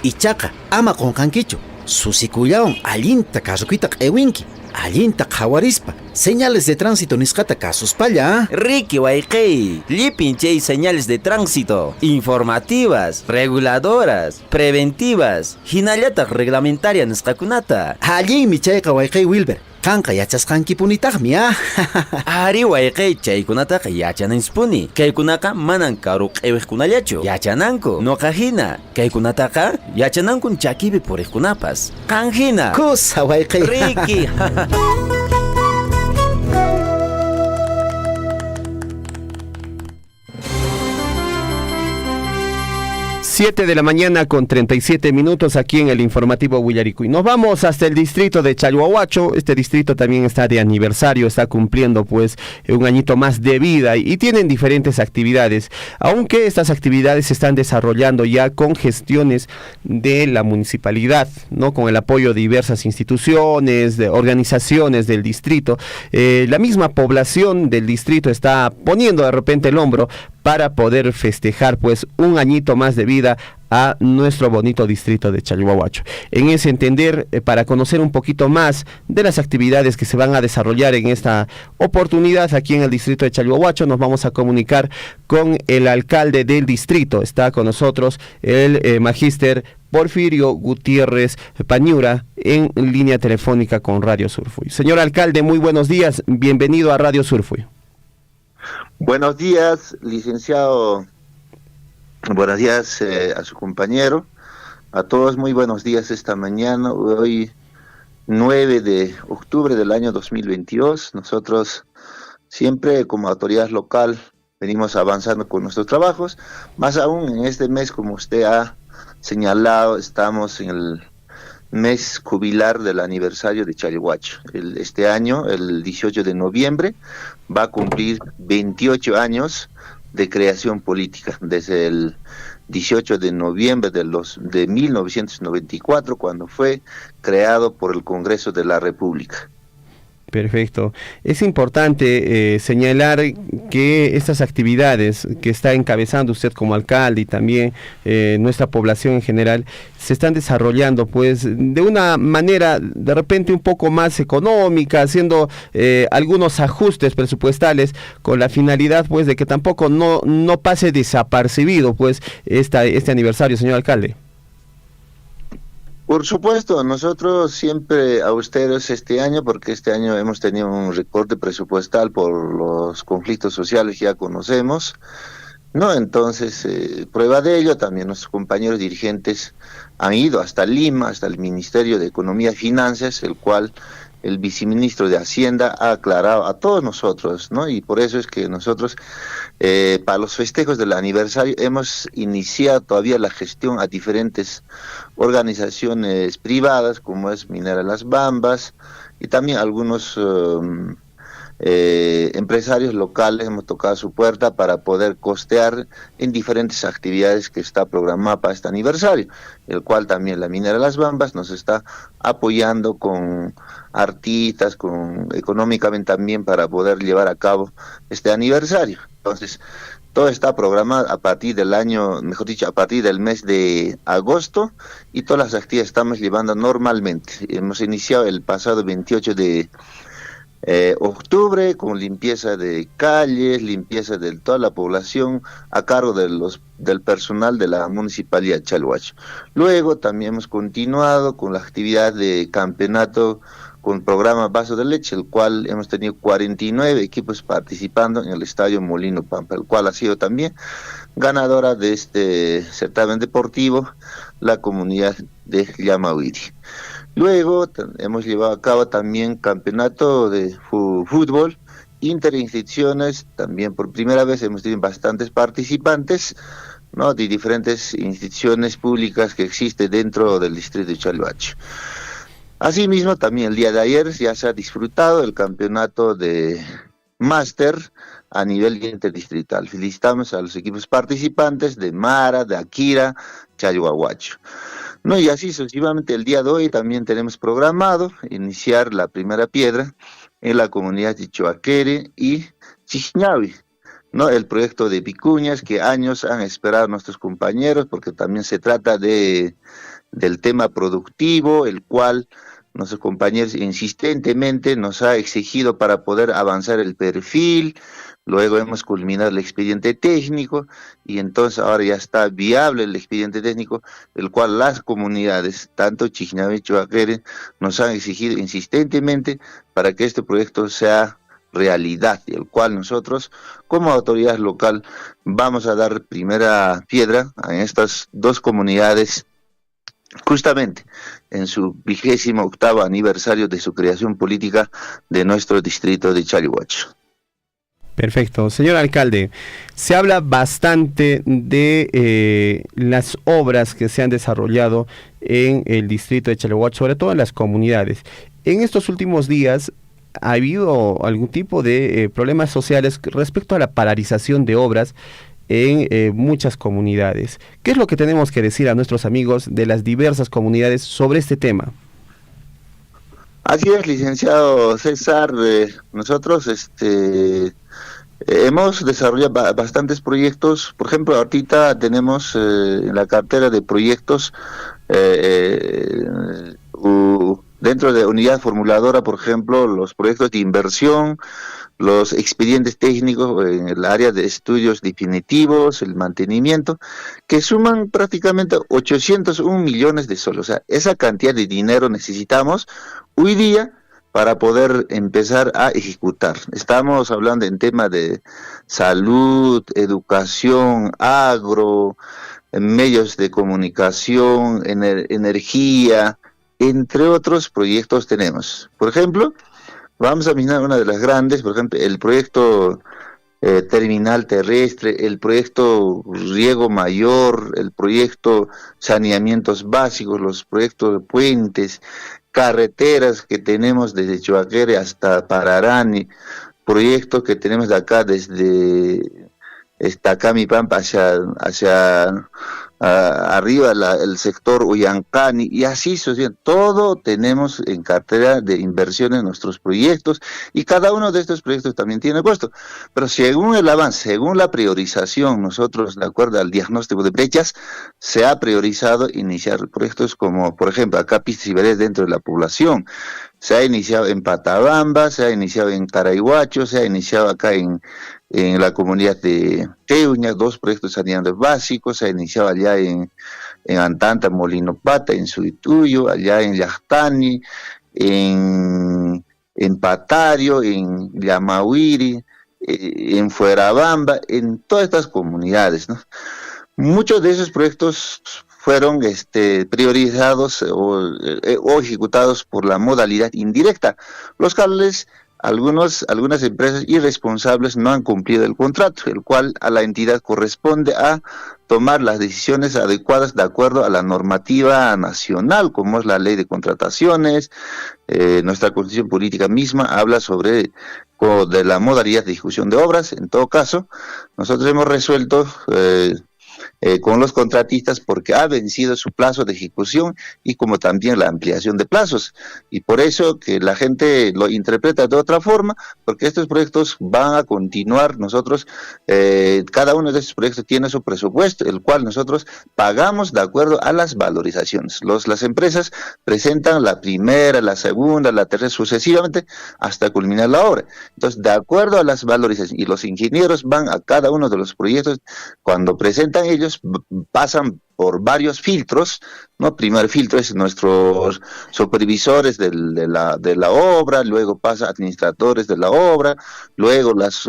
Ichaqa ama qunqankichu. Susikullawan allinta carrukuyta q'iwinki. Allinta qhawarispa. Señales de tránsito nisqata kasuspalla. Riki wayqay, llipin chay señales de tránsito, informativas, reguladoras, preventivas, hinallataq reglamentaria nisqakunata. Allinmi chayqa wayqay Wilber. Kanqa yachasqankipunitaqmi Ari wayqay chaykunataqa yachanansipuni. Kaykunaqa manan karu q'iwiqkunallachu yachananku. Noqa hina kaykunataqa yachanankun chakipi puriqkunapas. Qan hina kusa wayqay Riki 7 de la mañana con 37 minutos aquí en el informativo Huillaricuyú. Nos vamos hasta el distrito de Chalhuahuacho. Este distrito también está de aniversario, está cumpliendo pues un añito más de vida y tienen diferentes actividades, aunque estas actividades se están desarrollando ya con gestiones de la municipalidad, ¿no? Con el apoyo de diversas instituciones, de organizaciones del distrito. La misma población del distrito está poniendo de repente el hombro para poder festejar pues un añito más de vida a nuestro bonito distrito de Chalhuahuacho. En ese entender, para conocer un poquito más de las actividades que se van a desarrollar en esta oportunidad aquí en el distrito de Chalhuahuacho, nos vamos a comunicar con el alcalde del distrito. Está con nosotros el magíster Porfirio Gutiérrez Pañura en línea telefónica con Radio Surfuy. Señor alcalde, muy buenos días, bienvenido a Radio Surfuy. Buenos días, licenciado. Buenos días a su compañero. A todos muy buenos días esta mañana. Hoy 9 de octubre del año 2022. Nosotros siempre como autoridad local venimos avanzando con nuestros trabajos. Más aún en este mes, como usted ha señalado, estamos en el mes jubilar del aniversario de Chalhuahuacho. Este año, el 18 de noviembre, va a cumplir 28 años de creación política, desde el 18 de noviembre de 1994, cuando fue creado por el Congreso de la República. Perfecto. Es importante señalar que estas actividades que está encabezando usted como alcalde y también nuestra población en general se están desarrollando pues de una manera de repente un poco más económica, haciendo algunos ajustes presupuestales con la finalidad pues de que tampoco no pase desapercibido pues este aniversario, señor alcalde. Por supuesto, nosotros siempre austeros este año, porque este año hemos tenido un recorte presupuestal por los conflictos sociales que ya conocemos, ¿no? Entonces, prueba de ello, también nuestros compañeros dirigentes han ido hasta Lima, hasta el Ministerio de Economía y Finanzas, el cual el viceministro de Hacienda ha aclarado a todos nosotros, ¿no? Y por eso es que nosotros, para los festejos del aniversario, hemos iniciado todavía la gestión a diferentes organizaciones privadas, como es Minera Las Bambas, y también algunos empresarios locales hemos tocado su puerta para poder costear en diferentes actividades que está programada para este aniversario, el cual también la Minera Las Bambas nos está apoyando con artistas, económicamente también para poder llevar a cabo este aniversario. Entonces, todo está programado a partir del año, mejor dicho, a partir del mes de agosto, y todas las actividades estamos llevando normalmente. Hemos iniciado el pasado 28 de octubre con limpieza de calles, limpieza de toda la población a cargo del personal de la Municipalidad de Chalhuacho. Luego también hemos continuado con la actividad de campeonato con programa Vaso de Leche, el cual hemos tenido 49 equipos participando en el Estadio Molino Pampa, el cual ha sido también ganadora de este certamen deportivo la comunidad de Yamahuiri. Luego hemos llevado a cabo también campeonato de fútbol interinstituciones, también por primera vez hemos tenido bastantes participantes, ¿no?, de diferentes instituciones públicas que existen dentro del distrito de Chalhuacho. Asimismo, también el día de ayer ya se ha disfrutado el campeonato de máster a nivel interdistrital. Felicitamos a los equipos participantes de Mara, de Akira, Chalhuahuacho. No, y así sucesivamente el día de hoy también tenemos programado iniciar la primera piedra en la comunidad de Choaquere y Chichñahui, ¿no? El proyecto de Vicuñas que años han esperado nuestros compañeros, porque también se trata del tema productivo, el cual nuestros compañeros insistentemente nos ha exigido para poder avanzar el perfil. Luego hemos culminado el expediente técnico y entonces ahora ya está viable el expediente técnico, el cual las comunidades, tanto Chichñahui y Choaquere, nos han exigido insistentemente para que este proyecto sea realidad, y el cual nosotros, como autoridad local, vamos a dar primera piedra en estas dos comunidades, justamente en su 28º aniversario de su creación política de nuestro distrito de Chalhuacho. Perfecto. Señor alcalde, se habla bastante de las obras que se han desarrollado en el distrito de Chalhuacho, sobre todo en las comunidades. En estos últimos días ha habido algún tipo de problemas sociales respecto a la paralización de obras en muchas comunidades. ¿Qué es lo que tenemos que decir a nuestros amigos de las diversas comunidades sobre este tema? Así es, licenciado César. Nosotros hemos desarrollado bastantes proyectos. Por ejemplo, ahorita tenemos en la cartera de proyectos dentro de unidad formuladora, por ejemplo, los proyectos de inversión, los expedientes técnicos en el área de estudios definitivos, el mantenimiento, que suman prácticamente 801 millones de soles. O sea, esa cantidad de dinero necesitamos hoy día para poder empezar a ejecutar. Estamos hablando en tema de salud, educación, agro, medios de comunicación, energía, entre otros proyectos tenemos. Por ejemplo, vamos a mencionar una de las grandes, por ejemplo, el proyecto terminal terrestre, el proyecto riego mayor, el proyecto saneamientos básicos, los proyectos de puentes, carreteras que tenemos desde Choaquere hasta Pararani, proyectos que tenemos de acá desde Tacamipampa hacia arriba el sector Uyancani, y así sucede. Todo tenemos en cartera de inversión en nuestros proyectos, y cada uno de estos proyectos también tiene costo, pero según el avance, según la priorización, nosotros, de acuerdo al diagnóstico de brechas, se ha priorizado iniciar proyectos como, por ejemplo, acá pistas y veredas dentro de la población. Se ha iniciado en Patabamba, se ha iniciado en Caraiguacho, se ha iniciado acá en la comunidad de Teuña, 2 proyectos saneamientos básicos, se ha iniciado allá en Antanta, Molino Pata, en Suituyo, allá en Yactani, en Patario, en Yamahuiri, en Fuerabamba, en todas estas comunidades, ¿no? Muchos de esos proyectos fueron priorizados o ejecutados por la modalidad indirecta, los cuales algunas empresas irresponsables no han cumplido el contrato, el cual a la entidad corresponde a tomar las decisiones adecuadas de acuerdo a la normativa nacional, como es la ley de contrataciones. Nuestra constitución política misma habla sobre de la modalidad de ejecución de obras. En todo caso, nosotros hemos resuelto con los contratistas porque ha vencido su plazo de ejecución y como también la ampliación de plazos, y por eso que la gente lo interpreta de otra forma, porque estos proyectos van a continuar. Nosotros, cada uno de estos proyectos tiene su presupuesto, el cual nosotros pagamos de acuerdo a las valorizaciones. Las empresas presentan la primera, la segunda, la tercera, sucesivamente hasta culminar la obra. Entonces, de acuerdo a las valorizaciones, y los ingenieros van a cada uno de los proyectos, cuando presentan ellos pasan por varios filtros, ¿no? Primer filtro es nuestros supervisores de la obra, luego pasa administradores de la obra, luego las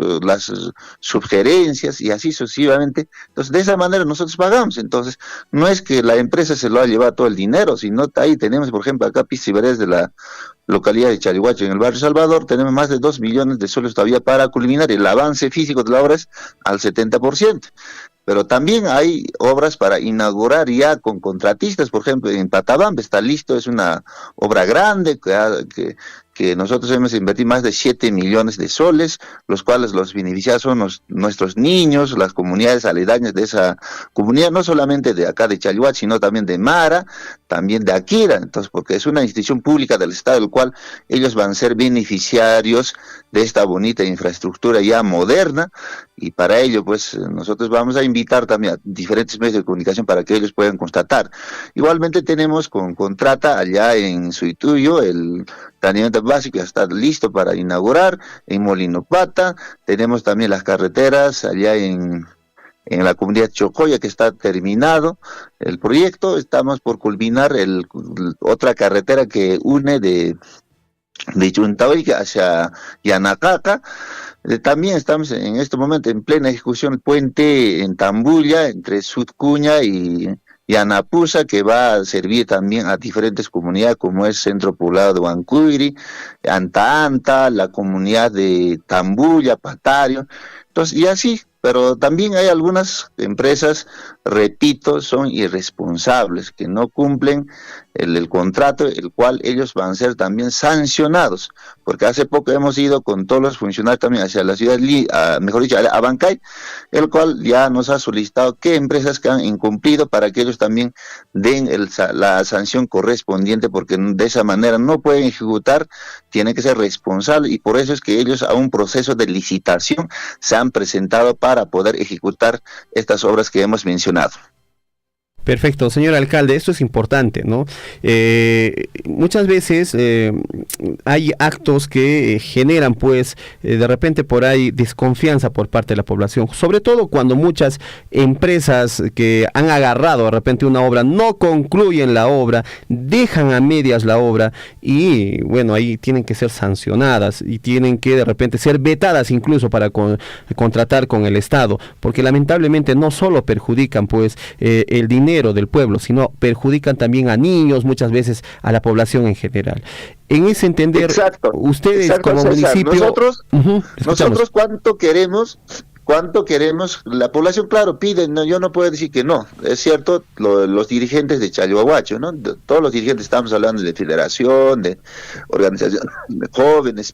sugerencias y así sucesivamente. Entonces, de esa manera nosotros pagamos. Entonces, no es que la empresa se lo ha llevado todo el dinero, sino ahí tenemos, por ejemplo, acá Pisciberes de la localidad de Chalhuacho, en el barrio Salvador, tenemos más de 2 millones de soles todavía para culminar. El avance físico de la obra es al 70%. Pero también hay obras para inaugurar ya con contratistas. Por ejemplo, en Patabamba está listo, es una obra grande que nosotros hemos invertido más de 7 millones de soles, los cuales los beneficiados son nuestros niños, las comunidades aledañas de esa comunidad, no solamente de acá de Chalhuache, sino también de Mara, también de Akira. Entonces, porque es una institución pública del Estado, el cual ellos van a ser beneficiarios de esta bonita infraestructura ya moderna, y para ello, pues, nosotros vamos a invitar también a diferentes medios de comunicación para que ellos puedan constatar. Igualmente tenemos con Contrata allá en Suituyo, el saneamiento básico ya está listo para inaugurar. En Molino Pata tenemos también las carreteras allá en la comunidad Chocoya, que está terminado el proyecto. Estamos por culminar otra carretera que une de Chuntaoy hacia Yanacaca. También estamos en este momento en plena ejecución el puente en Tambulla, entre Sudcuña y Anapusa, que va a servir también a diferentes comunidades, como es Centro Poblado de Huancuiri, Anta Anta, la comunidad de Tambulla, Patario. Entonces, y así, pero también hay algunas empresas, repito, son irresponsables, que no cumplen el contrato, el cual ellos van a ser también sancionados, porque hace poco hemos ido con todos los funcionarios también hacia la ciudad, mejor dicho, a Abancay, el cual ya nos ha solicitado qué empresas que han incumplido para que ellos también den la sanción correspondiente, porque de esa manera no pueden ejecutar, tienen que ser responsables, y por eso es que ellos a un proceso de licitación se han presentado para poder ejecutar estas obras que hemos mencionado. Perfecto, señor alcalde, esto es importante, ¿no? Muchas veces hay actos que generan, pues, de repente por ahí desconfianza por parte de la población, sobre todo cuando muchas empresas que han agarrado de repente una obra no concluyen la obra, dejan a medias la obra y, bueno, ahí tienen que ser sancionadas y tienen que de repente ser vetadas incluso para contratar con el Estado, porque lamentablemente no solo perjudican, pues, el dinero del pueblo, sino perjudican también a niños, muchas veces a la población en general. En ese entender, ustedes como César, municipio... Nosotros ¿cuánto queremos? La población, claro, pide, no, yo no puedo decir que no, es cierto, los dirigentes de Chalhuahuacho, ¿no? Todos los dirigentes, estamos hablando de federación, de organización de jóvenes,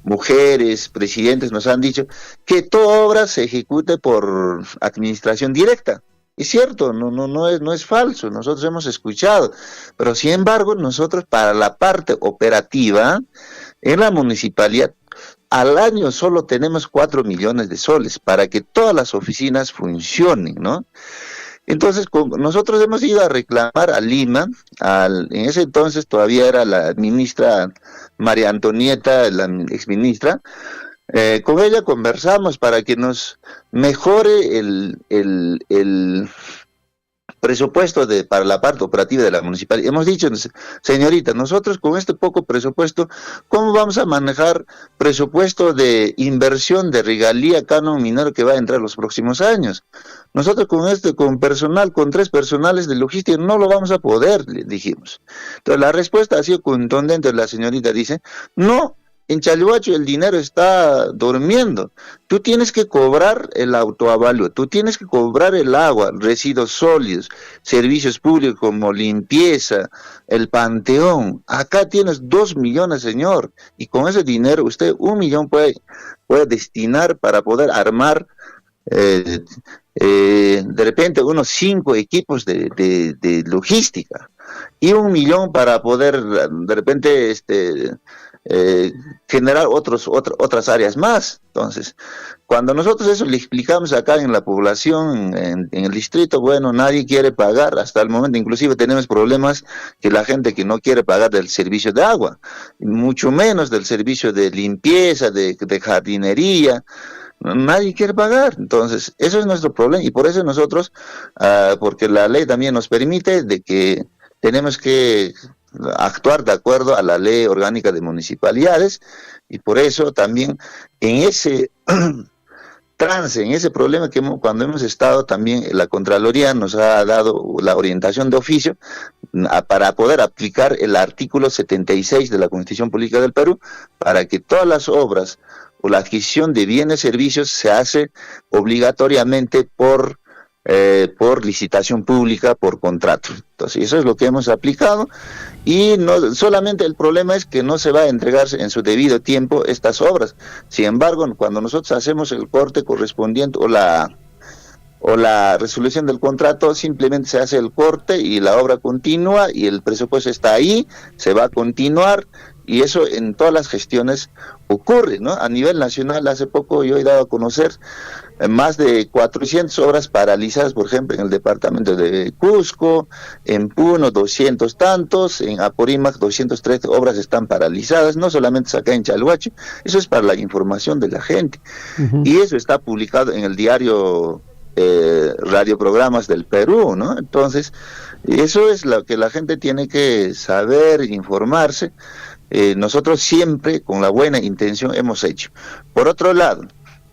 mujeres, presidentes, nos han dicho que toda obra se ejecute por administración directa. Es cierto, no es falso, nosotros hemos escuchado, pero sin embargo nosotros para la parte operativa en la municipalidad al año solo tenemos 4 millones de soles para que todas las oficinas funcionen, ¿no? Entonces nosotros hemos ido a reclamar a Lima, en ese entonces todavía era la ministra María Antonieta, la exministra. Con ella conversamos para que nos mejore presupuesto para la parte operativa de la municipalidad. Hemos dicho, señorita, nosotros con este poco presupuesto, ¿cómo vamos a manejar presupuesto de inversión de regalía, canon minero que va a entrar los próximos años? Nosotros con personal, con 3 personales de logística, no lo vamos a poder, le dijimos. Entonces la respuesta ha sido contundente, la señorita dice, no, en Chalhuacho el dinero está durmiendo. Tú tienes que cobrar el autoavalúo, tú tienes que cobrar el agua, residuos sólidos, servicios públicos como limpieza, el panteón. Acá tienes 2 millones, señor, y con ese dinero usted 1 millón puede destinar para poder armar de repente unos 5 equipos de logística y 1 millón para poder de repente generar otras áreas más. Entonces, cuando nosotros eso le explicamos acá en la población, en el distrito, bueno, nadie quiere pagar hasta el momento. Inclusive tenemos problemas que la gente que no quiere pagar del servicio de agua, mucho menos del servicio de limpieza, de jardinería. Nadie quiere pagar. Entonces eso es nuestro problema, y por eso nosotros, porque la ley también nos permite de que tenemos que actuar de acuerdo a la ley orgánica de municipalidades, y por eso también en ese trance, en ese problema que cuando hemos estado también, la Contraloría nos ha dado la orientación de oficio para poder aplicar el artículo 76 de la Constitución Política del Perú, para que todas las obras o la adquisición de bienes y servicios se hace obligatoriamente por licitación pública, por contrato. Entonces eso es lo que hemos aplicado, y no solamente el problema es que no se va a entregarse en su debido tiempo estas obras. Sin embargo, cuando nosotros hacemos el corte correspondiente o la resolución del contrato, simplemente se hace el corte y la obra continúa y el presupuesto está ahí, se va a continuar. Y eso en todas las gestiones ocurre, ¿no? A nivel nacional, hace poco yo he dado a conocer más de 400 obras paralizadas, por ejemplo, en el departamento de Cusco, en Puno 200 tantos, en Apurímac 203 obras están paralizadas, no solamente acá en Chalhuacho, eso es para la información de la gente. Y eso está publicado en el diario Radioprogramas del Perú, ¿no? Entonces, eso es lo que la gente tiene que saber, informarse. Nosotros siempre con la buena intención hemos hecho. Por otro lado,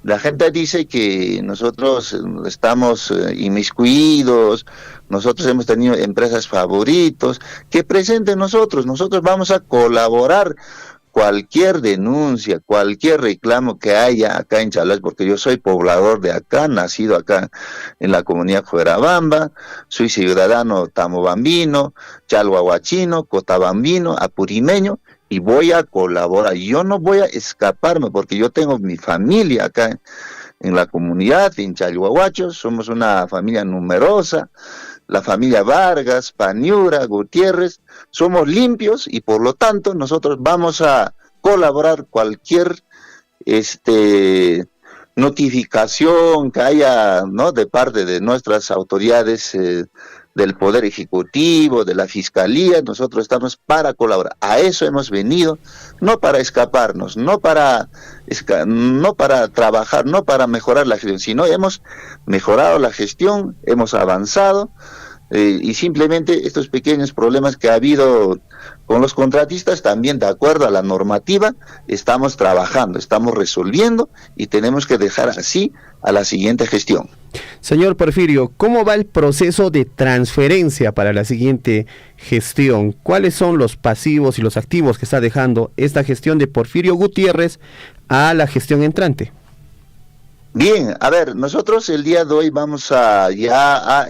la gente dice que nosotros estamos inmiscuidos, nosotros hemos tenido empresas favoritos, que presenten nosotros vamos a colaborar. Cualquier denuncia, cualquier reclamo que haya acá en Chalhuacho, porque yo soy poblador de acá, nacido acá en la comunidad Fuerabamba, soy ciudadano tamobambino, chalhuahuachino, cotabambino, apurimeño, y voy a colaborar. Yo no voy a escaparme, porque yo tengo mi familia acá en la comunidad, en Chalhuahuacho, somos una familia numerosa, la familia Vargas, Paniura, Gutiérrez, somos limpios, y por lo tanto nosotros vamos a colaborar cualquier notificación que haya, ¿no?, de parte de nuestras autoridades del Poder Ejecutivo, de la Fiscalía. Nosotros estamos para colaborar. A eso hemos venido, no para escaparnos, no para trabajar, no para mejorar la gestión, sino hemos mejorado la gestión, hemos avanzado, y simplemente estos pequeños problemas que ha habido con los contratistas, también de acuerdo a la normativa, estamos trabajando, estamos resolviendo, y tenemos que dejar así a la siguiente gestión. Señor Porfirio, ¿cómo va el proceso de transferencia para la siguiente gestión? ¿Cuáles son los pasivos y los activos que está dejando esta gestión de Porfirio Gutiérrez a la gestión entrante? Bien, a ver, nosotros el día de hoy vamos a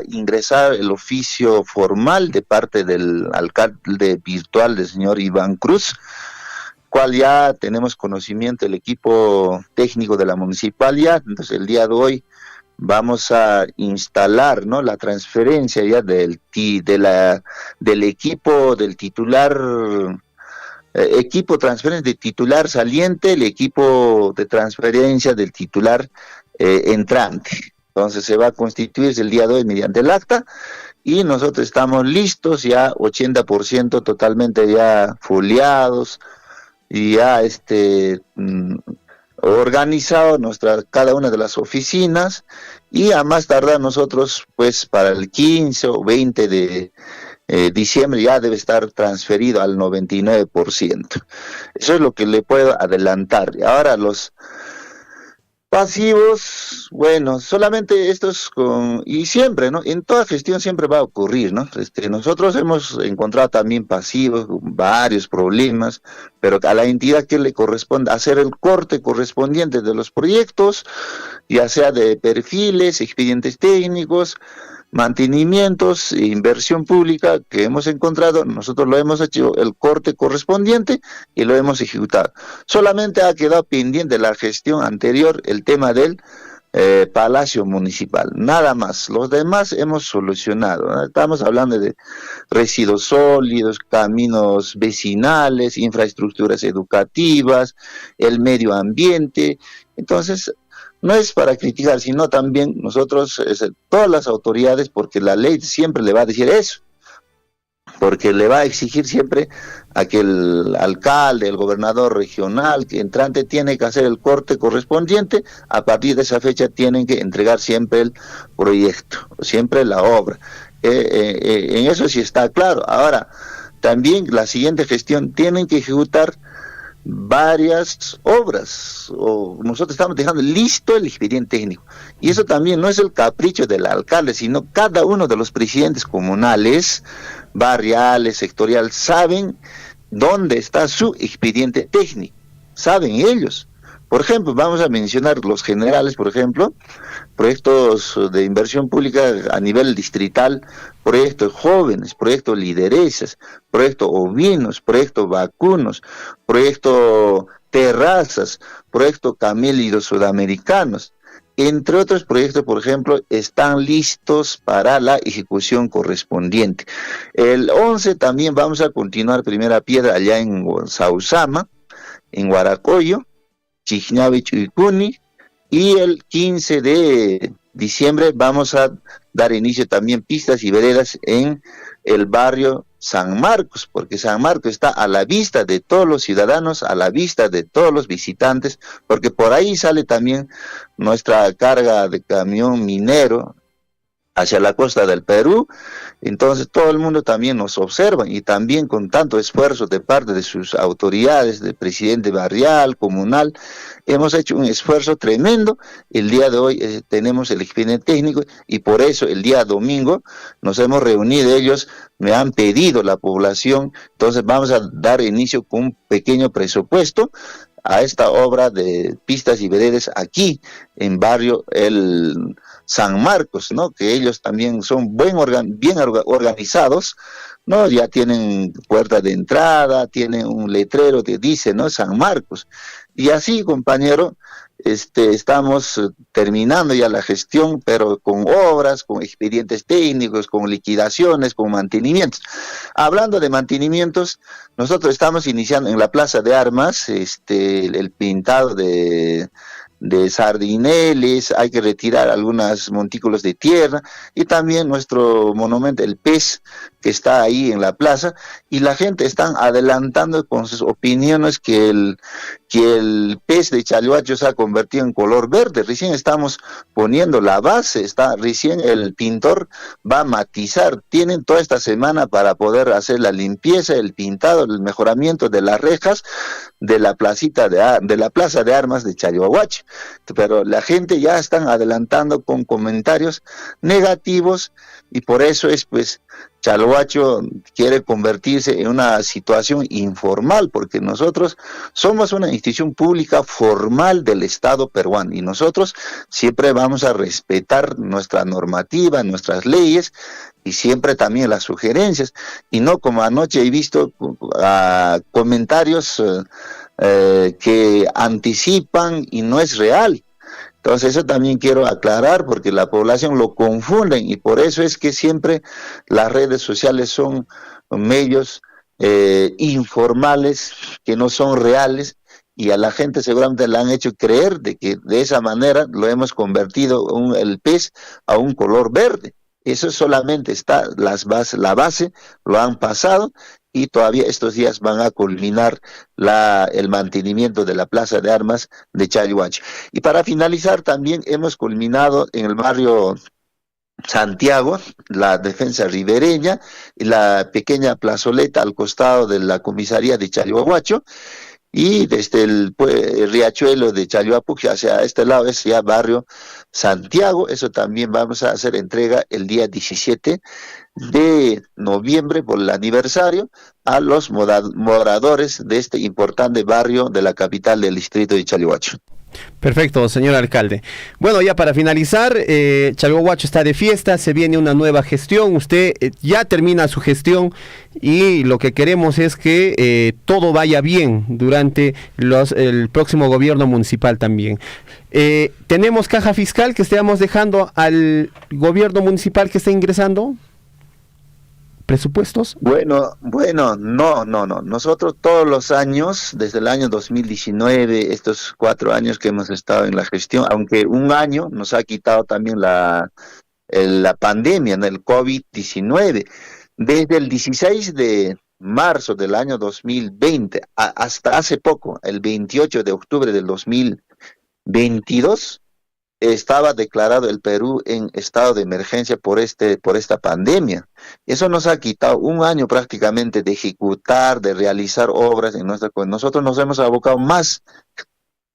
ingresar el oficio formal de parte del alcalde virtual del señor Iván Cruz, cual ya tenemos conocimiento del equipo técnico de la municipalidad. Entonces el día de hoy vamos a instalar, ¿no?, la transferencia ya del equipo del titular, equipo transferencia de titular saliente, el equipo de transferencia del titular entrante. Entonces se va a constituir el día de hoy mediante el acta, y nosotros estamos listos ya 80% totalmente ya foliados, y ya organizado cada una de las oficinas, y a más tardar nosotros, pues para el 15 o 20 de diciembre ya debe estar transferido al 99%. Eso es lo que le puedo adelantar. Ahora los pasivos, bueno, solamente estos y siempre, ¿no? En toda gestión siempre va a ocurrir, ¿no? Nosotros hemos encontrado también pasivos, varios problemas, pero a la entidad que le corresponde hacer el corte correspondiente de los proyectos, ya sea de perfiles, expedientes técnicos, mantenimientos e inversión pública que hemos encontrado, nosotros lo hemos hecho el corte correspondiente y lo hemos ejecutado. Solamente ha quedado pendiente la gestión anterior el tema del Palacio Municipal, nada más. Los demás hemos solucionado, ¿no? Estamos hablando de residuos sólidos, caminos vecinales, infraestructuras educativas, el medio ambiente. Entonces, no es para criticar, sino también nosotros, todas las autoridades, porque la ley siempre le va a decir eso, porque le va a exigir siempre a que el alcalde, el gobernador regional, que entrante, tiene que hacer el corte correspondiente. A partir de esa fecha tienen que entregar siempre el proyecto, siempre la obra. En eso sí está claro. Ahora, también la siguiente gestión tienen que ejecutar varias obras, nosotros estamos dejando listo el expediente técnico, y eso también no es el capricho del alcalde, sino cada uno de los presidentes comunales, barriales, sectorial, saben dónde está su expediente técnico, saben ellos. Por ejemplo, vamos a mencionar los generales, por ejemplo, proyectos de inversión pública a nivel distrital, proyectos jóvenes, proyectos lideresas, proyectos ovinos, proyectos vacunos, proyectos terrazas, proyectos camélidos sudamericanos, entre otros proyectos, por ejemplo, están listos para la ejecución correspondiente. El 11 también vamos a continuar primera piedra allá en Sausama, en Huaracoyo, Chichñavi, Chuicuni, y el 15 de diciembre vamos a dar inicio también pistas y veredas en el barrio San Marcos, porque San Marcos está a la vista de todos los ciudadanos, a la vista de todos los visitantes, porque por ahí sale también nuestra carga de camión minero hacia la costa del Perú. Entonces todo el mundo también nos observa, y también con tanto esfuerzo de parte de sus autoridades, del presidente barrial, comunal, hemos hecho un esfuerzo tremendo. El día de hoy tenemos el expediente técnico, y por eso el día domingo nos hemos reunido, ellos me han pedido, la población, entonces vamos a dar inicio con un pequeño presupuesto a esta obra de pistas y veredas aquí en barrio el San Marcos, ¿no? Que ellos también son bien organizados, ¿no? Ya tienen puerta de entrada, tienen un letrero que dice, ¿no? San Marcos. Y así, compañero, estamos terminando ya la gestión, pero con obras, con expedientes técnicos, con liquidaciones, con mantenimientos. Hablando de mantenimientos, nosotros estamos iniciando en la Plaza de Armas, el pintado de sardineles, hay que retirar algunos montículos de tierra, y también nuestro monumento, el pez, que está ahí en la plaza, y la gente está adelantando con sus opiniones que el pez de Chalhuacho se ha convertido en color verde. Recién estamos poniendo la base, recién el pintor va a matizar, tienen toda esta semana para poder hacer la limpieza, el pintado, el mejoramiento de las rejas de la plaza de armas de Chalhuahuacho, pero la gente ya están adelantando con comentarios negativos, y por eso es, pues, Chalhuacho quiere convertirse en una situación informal, porque nosotros somos una institución pública formal del Estado peruano, y nosotros siempre vamos a respetar nuestra normativa, nuestras leyes, y siempre también las sugerencias, y no como anoche he visto comentarios que anticipan y no es real. Entonces eso también quiero aclarar, porque la población lo confunden, y por eso es que siempre las redes sociales son medios informales, que no son reales, y a la gente seguramente le han hecho creer de que de esa manera lo hemos convertido el pez a un color verde. Eso solamente está, la base lo han pasado y todavía estos días van a culminar el mantenimiento de la Plaza de Armas de Chalhuacho. Y para finalizar también hemos culminado en el barrio Santiago, la defensa ribereña, y la pequeña plazoleta al costado de la comisaría de Chalhuacho, y desde el riachuelo de Chalhuapuc hacia este lado es ya barrio Santiago. Eso también vamos a hacer entrega el día 17 de noviembre por el aniversario a los moradores de este importante barrio de la capital del distrito de Chalhuacho. Perfecto, señor alcalde. Bueno, ya para finalizar, Chalhuacho está de fiesta, se viene una nueva gestión, usted ya termina su gestión y lo que queremos es que todo vaya bien durante el próximo gobierno municipal también. ¿Tenemos caja fiscal que estemos dejando al gobierno municipal que está ingresando? ¿Presupuestos? Bueno, no. Nosotros todos los años, desde el año 2019, estos 4 años que hemos estado en la gestión, aunque un año nos ha quitado también la pandemia, el COVID-19, desde el 16 de marzo del año 2020 hasta hace poco, el 28 de octubre del 2022, estaba declarado el Perú en estado de emergencia por esta pandemia. Eso nos ha quitado un año prácticamente de ejecutar, de realizar obras en nuestra. Nosotros nos hemos abocado más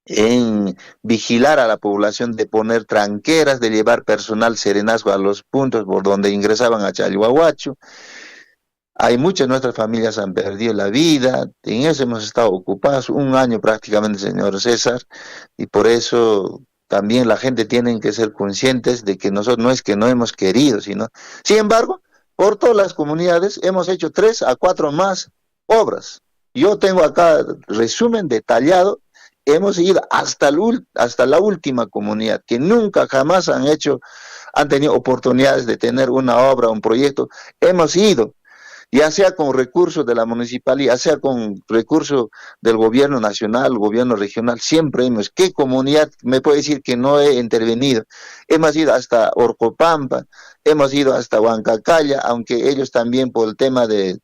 en vigilar a la población, de poner tranqueras, de llevar personal serenazgo a los puntos por donde ingresaban a Chalhuahuacho. Hay muchas de nuestras familias han perdido la vida, en eso hemos estado ocupados un año prácticamente, señor César, y por eso también la gente tiene que ser conscientes de que nosotros no es que no hemos querido, sino, sin embargo, por todas las comunidades hemos hecho 3 a 4 más obras. Yo tengo acá resumen detallado, hemos ido hasta la última comunidad, que nunca jamás han tenido oportunidades de tener una obra, un proyecto, hemos ido, ya sea con recursos de la municipalidad, ya sea con recursos del gobierno nacional, gobierno regional, siempre ¿qué comunidad me puede decir que no he intervenido? Hemos ido hasta Orcopampa, hemos ido hasta Huancacalla, aunque ellos también por el tema de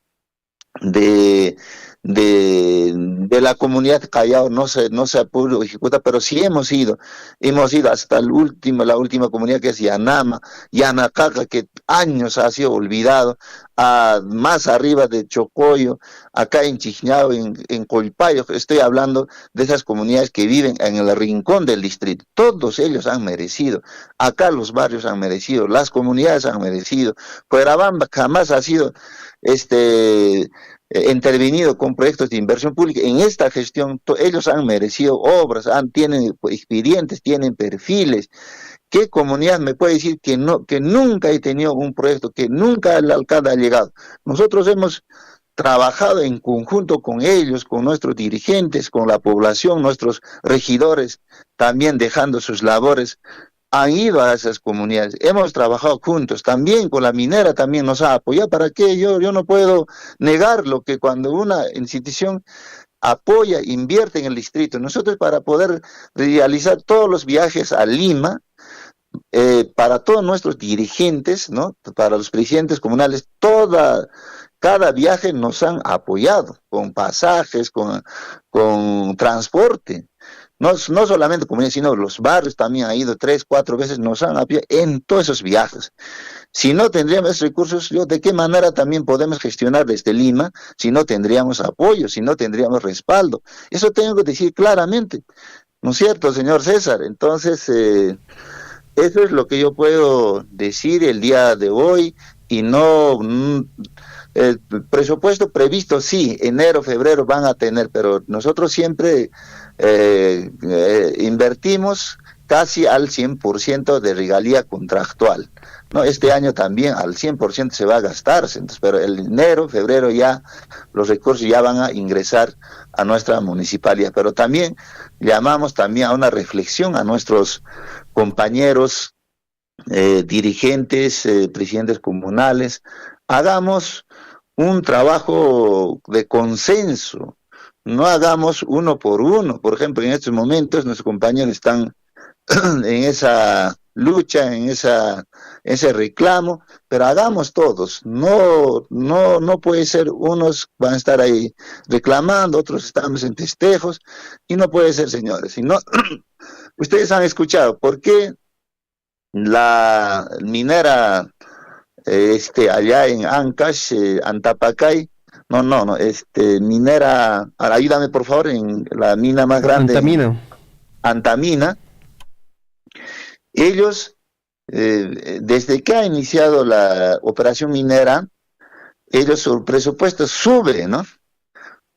la comunidad Callao no se pudo ejecutar, pero sí hemos ido hasta la última comunidad, que es Yanacaca, que años ha sido olvidado, más arriba de Chocoyo, acá en Chiñao, en Colpayo. Estoy hablando de esas comunidades que viven en el rincón del distrito. Todos ellos han merecido, acá los barrios han merecido, las comunidades han merecido. Fuerabamba jamás ha sido intervenido con proyectos de inversión pública. En esta gestión ellos han merecido obras, tienen expedientes, tienen perfiles. ¿Qué comunidad me puede decir que nunca he tenido un proyecto, que nunca el alcalde ha llegado? Nosotros hemos trabajado en conjunto con ellos, con nuestros dirigentes, con la población, nuestros regidores también dejando sus labores, han ido a esas comunidades, hemos trabajado juntos, también con la minera también nos ha apoyado. ¿Para qué? Yo no puedo negarlo, que cuando una institución apoya, invierte en el distrito, nosotros para poder realizar todos los viajes a Lima, para todos nuestros dirigentes, ¿no? Para los presidentes comunales, cada viaje nos han apoyado, con pasajes, con transporte. No solamente comunidades, sino los barrios también han ido 3, 4 veces, nos han apoyado en todos esos viajes. Si no tendríamos esos recursos, ¿de qué manera también podemos gestionar desde Lima si no tendríamos apoyo, si no tendríamos respaldo? Eso tengo que decir claramente, ¿no es cierto, señor César? Entonces, eso es lo que yo puedo decir el día de hoy, y no... El presupuesto previsto, sí, enero, febrero van a tener, pero nosotros siempre invertimos casi al 100% de regalía contractual, ¿no? Este año también al 100% se va a gastarse, entonces, pero el enero, febrero ya los recursos ya van a ingresar a nuestra municipalidad. Pero también llamamos también a una reflexión a nuestros compañeros dirigentes, presidentes comunales, hagamos un trabajo de consenso, no hagamos uno por uno. Por ejemplo, en estos momentos nuestros compañeros están en esa lucha, en ese reclamo, pero hagamos todos. No puede ser, unos van a estar ahí reclamando, otros estamos en festejos, y no puede ser, señores. Si no, ustedes han escuchado por qué la minera allá en Ancash, Antapacay, no, minera, ahora ayúdame por favor, en la mina más grande, Antamina, ellos, desde que ha iniciado la operación minera, ellos su presupuesto sube, ¿no?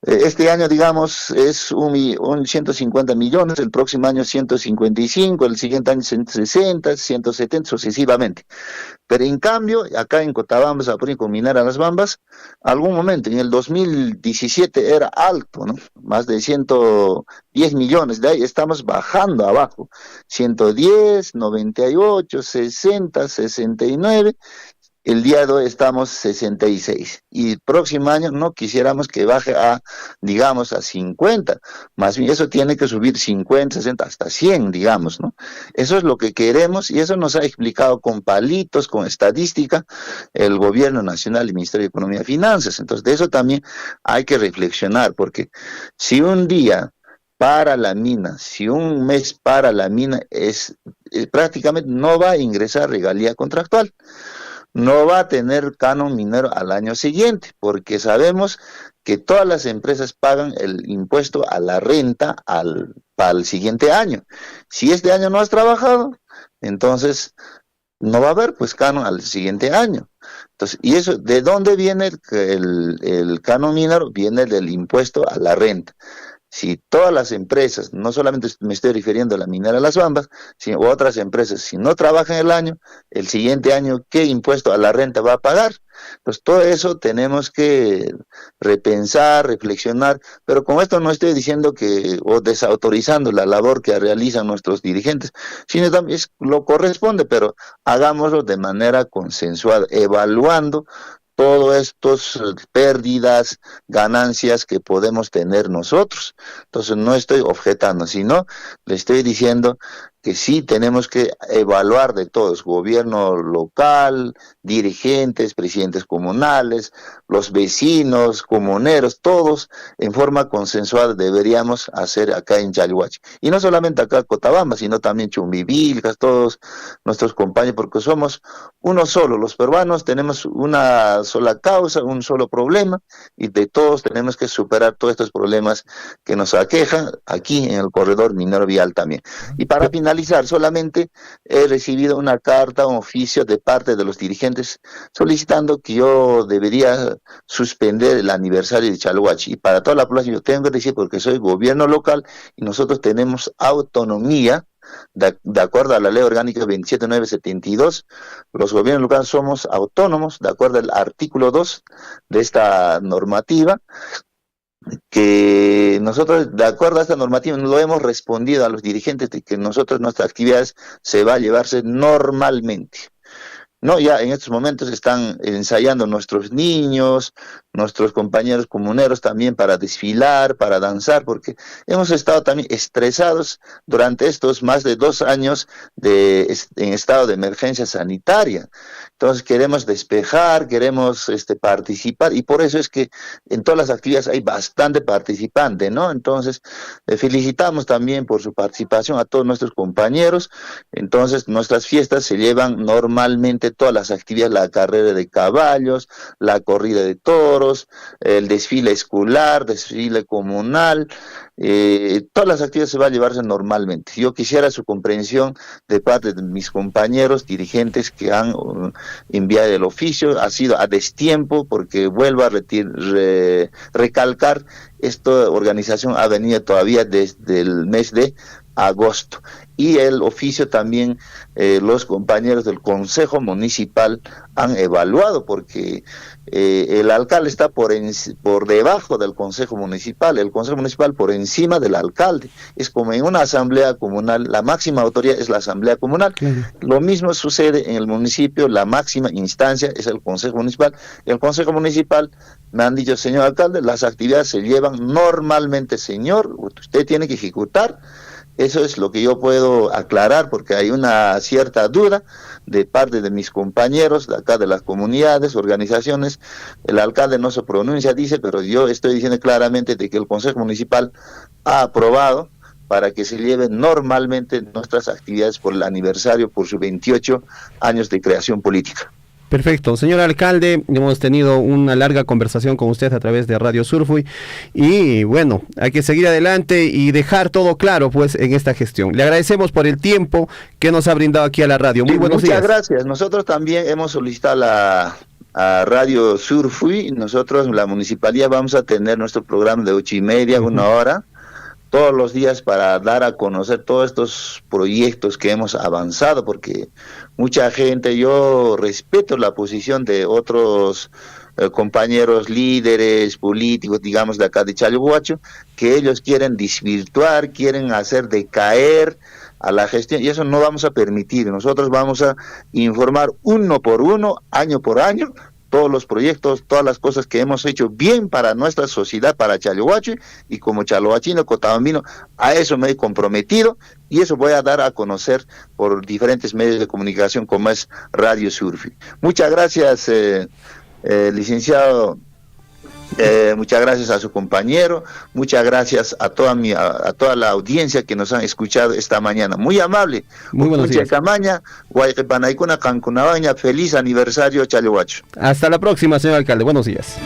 Este año, digamos, es un 150 millones, el próximo año 155, el siguiente año 160, 170, sucesivamente. Pero en cambio, acá en Cotabambas, Apurí, con Minera Las Bambas, algún momento, en el 2017 era alto, ¿no? Más de 110 millones, de ahí estamos bajando abajo. 110, 98, 60, 69, el día de hoy estamos 66 y el próximo año no quisiéramos que baje a, digamos, a 50, más bien eso tiene que subir 50, 60, hasta 100, digamos, ¿no? Eso es lo que queremos y eso nos ha explicado con palitos, con estadística, el gobierno nacional y el Ministerio de Economía y Finanzas. Entonces de eso también hay que reflexionar, porque si un día para la mina, si un mes para la mina, prácticamente no va a ingresar regalía contractual. No va a tener canon minero al año siguiente, porque sabemos que todas las empresas pagan el impuesto a la renta para el siguiente año. Si este año no has trabajado, entonces no va a haber pues canon al siguiente año. Entonces, ¿y eso de dónde viene el canon minero? Viene del impuesto a la renta. Si todas las empresas, no solamente me estoy refiriendo a la minera Las Bambas, sino otras empresas, si no trabajan el año, el siguiente año, ¿qué impuesto a la renta va a pagar? Pues todo eso tenemos que repensar, reflexionar, pero con esto no estoy diciendo o desautorizando la labor que realizan nuestros dirigentes, sino también lo corresponde, pero hagámoslo de manera consensuada, evaluando todas estas pérdidas, ganancias que podemos tener nosotros. Entonces no estoy objetando, sino le estoy diciendo que sí tenemos que evaluar de todos, gobierno local, dirigentes, presidentes comunales, los vecinos, comuneros, todos en forma consensuada deberíamos hacer acá en Chalhuachi. Y no solamente acá en Cotabamba, sino también Chumbivilcas, todos nuestros compañeros, porque somos uno solo, los peruanos tenemos una sola causa, un solo problema, y de todos tenemos que superar todos estos problemas que nos aquejan aquí en el corredor minero vial también. Y para finalizar, solamente he recibido una carta, un oficio de parte de los dirigentes solicitando que yo debería suspender el aniversario de Chalhuachi. Y para toda la población yo tengo que decir, porque soy gobierno local y nosotros tenemos autonomía, de acuerdo a la ley orgánica 27972, los gobiernos locales somos autónomos, de acuerdo al artículo 2 de esta normativa, que nosotros, de acuerdo a esta normativa, lo hemos respondido a los dirigentes de que nosotros, nuestras actividades se va a llevarse normalmente. No, ya en estos momentos están ensayando nuestros niños, nuestros compañeros comuneros también para desfilar, para danzar, porque hemos estado también estresados durante estos más de 2 años en estado de emergencia sanitaria. Entonces queremos despejar, queremos participar, y por eso es que en todas las actividades hay bastante participante, ¿no? Entonces felicitamos también por su participación a todos nuestros compañeros. Entonces nuestras fiestas se llevan normalmente todas las actividades, la carrera de caballos, la corrida de toros, el desfile escolar, desfile comunal, todas las actividades se van a llevarse normalmente. Yo quisiera su comprensión de parte de mis compañeros dirigentes que han enviado el oficio. Ha sido a destiempo, porque vuelvo a recalcar, esta organización ha venido todavía desde el mes de agosto, y el oficio también los compañeros del Consejo Municipal han evaluado, porque el alcalde está por debajo del Consejo Municipal, el Consejo Municipal por encima del alcalde. Es como en una asamblea comunal, la máxima autoridad es la asamblea comunal. Lo mismo sucede en el municipio, la máxima instancia es el Consejo Municipal. El Consejo Municipal me han dicho, señor alcalde, las actividades se llevan normalmente, señor, usted tiene que ejecutar Eso es lo que yo puedo aclarar, porque hay una cierta duda de parte de mis compañeros de acá, de las comunidades, organizaciones. El alcalde no se pronuncia, dice, pero yo estoy diciendo claramente de que el Consejo Municipal ha aprobado para que se lleven normalmente nuestras actividades por el aniversario, por sus 28 años de creación política. Perfecto. Señor alcalde, hemos tenido una larga conversación con usted a través de Radio Surfui y bueno, hay que seguir adelante y dejar todo claro pues en esta gestión. Le agradecemos por el tiempo que nos ha brindado aquí a la radio. Muy buenos días. Muchas gracias. Nosotros también hemos solicitado a Radio Surfui. Nosotros, la municipalidad, vamos a tener nuestro programa de 8:30, 1 hora, todos los días para dar a conocer todos estos proyectos que hemos avanzado, porque mucha gente, yo respeto la posición de otros compañeros líderes políticos, digamos, de acá de Chalhuacho, que ellos quieren desvirtuar, quieren hacer decaer a la gestión, y eso no vamos a permitir. Nosotros vamos a informar uno por uno, año por año, todos los proyectos, todas las cosas que hemos hecho bien para nuestra sociedad, para Chalhuacho, y como chalhuachino, cotabambino, a eso me he comprometido, y eso voy a dar a conocer por diferentes medios de comunicación como es Radio Surfui. Muchas gracias, licenciado. Muchas gracias a su compañero, muchas gracias a toda la audiencia que nos han escuchado esta mañana. Muy amable. Muy buenos días. Feliz aniversario, Chalhuacho. Hasta la próxima, señor alcalde. Buenos días.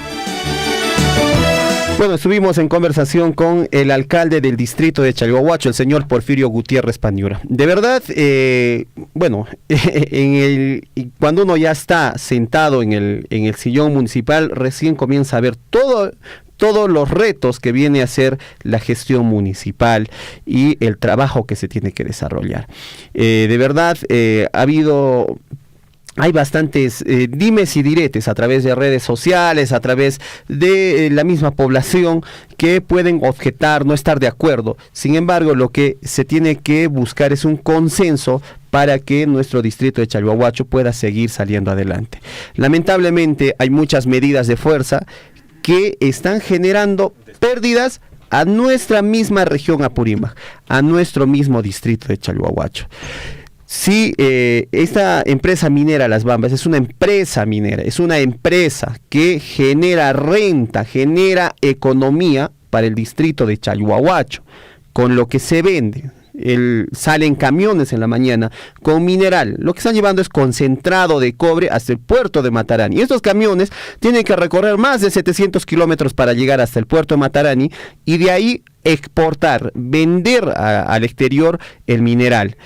Bueno, estuvimos en conversación con el alcalde del distrito de Chalhuahuacho, el señor Porfirio Gutiérrez Paniura. De verdad, bueno, cuando uno ya está sentado en el sillón municipal, recién comienza a ver todos los retos que viene a ser la gestión municipal y el trabajo que se tiene que desarrollar. De verdad, hay bastantes dimes y diretes a través de redes sociales, a través de la misma población que pueden objetar, no estar de acuerdo. Sin embargo, lo que se tiene que buscar es un consenso para que nuestro distrito de Chalhuahuacho pueda seguir saliendo adelante. Lamentablemente hay muchas medidas de fuerza que están generando pérdidas a nuestra misma región Apurímac, a nuestro mismo distrito de Chalhuahuacho. Sí, esta empresa minera Las Bambas es una empresa minera, es una empresa que genera renta, genera economía para el distrito de Chalhuahuacho, con lo que se vende. Salen camiones en la mañana con mineral, lo que están llevando es concentrado de cobre hasta el puerto de Matarani, y estos camiones tienen que recorrer más de 700 kilómetros para llegar hasta el puerto de Matarani y de ahí exportar, vender al exterior el mineral.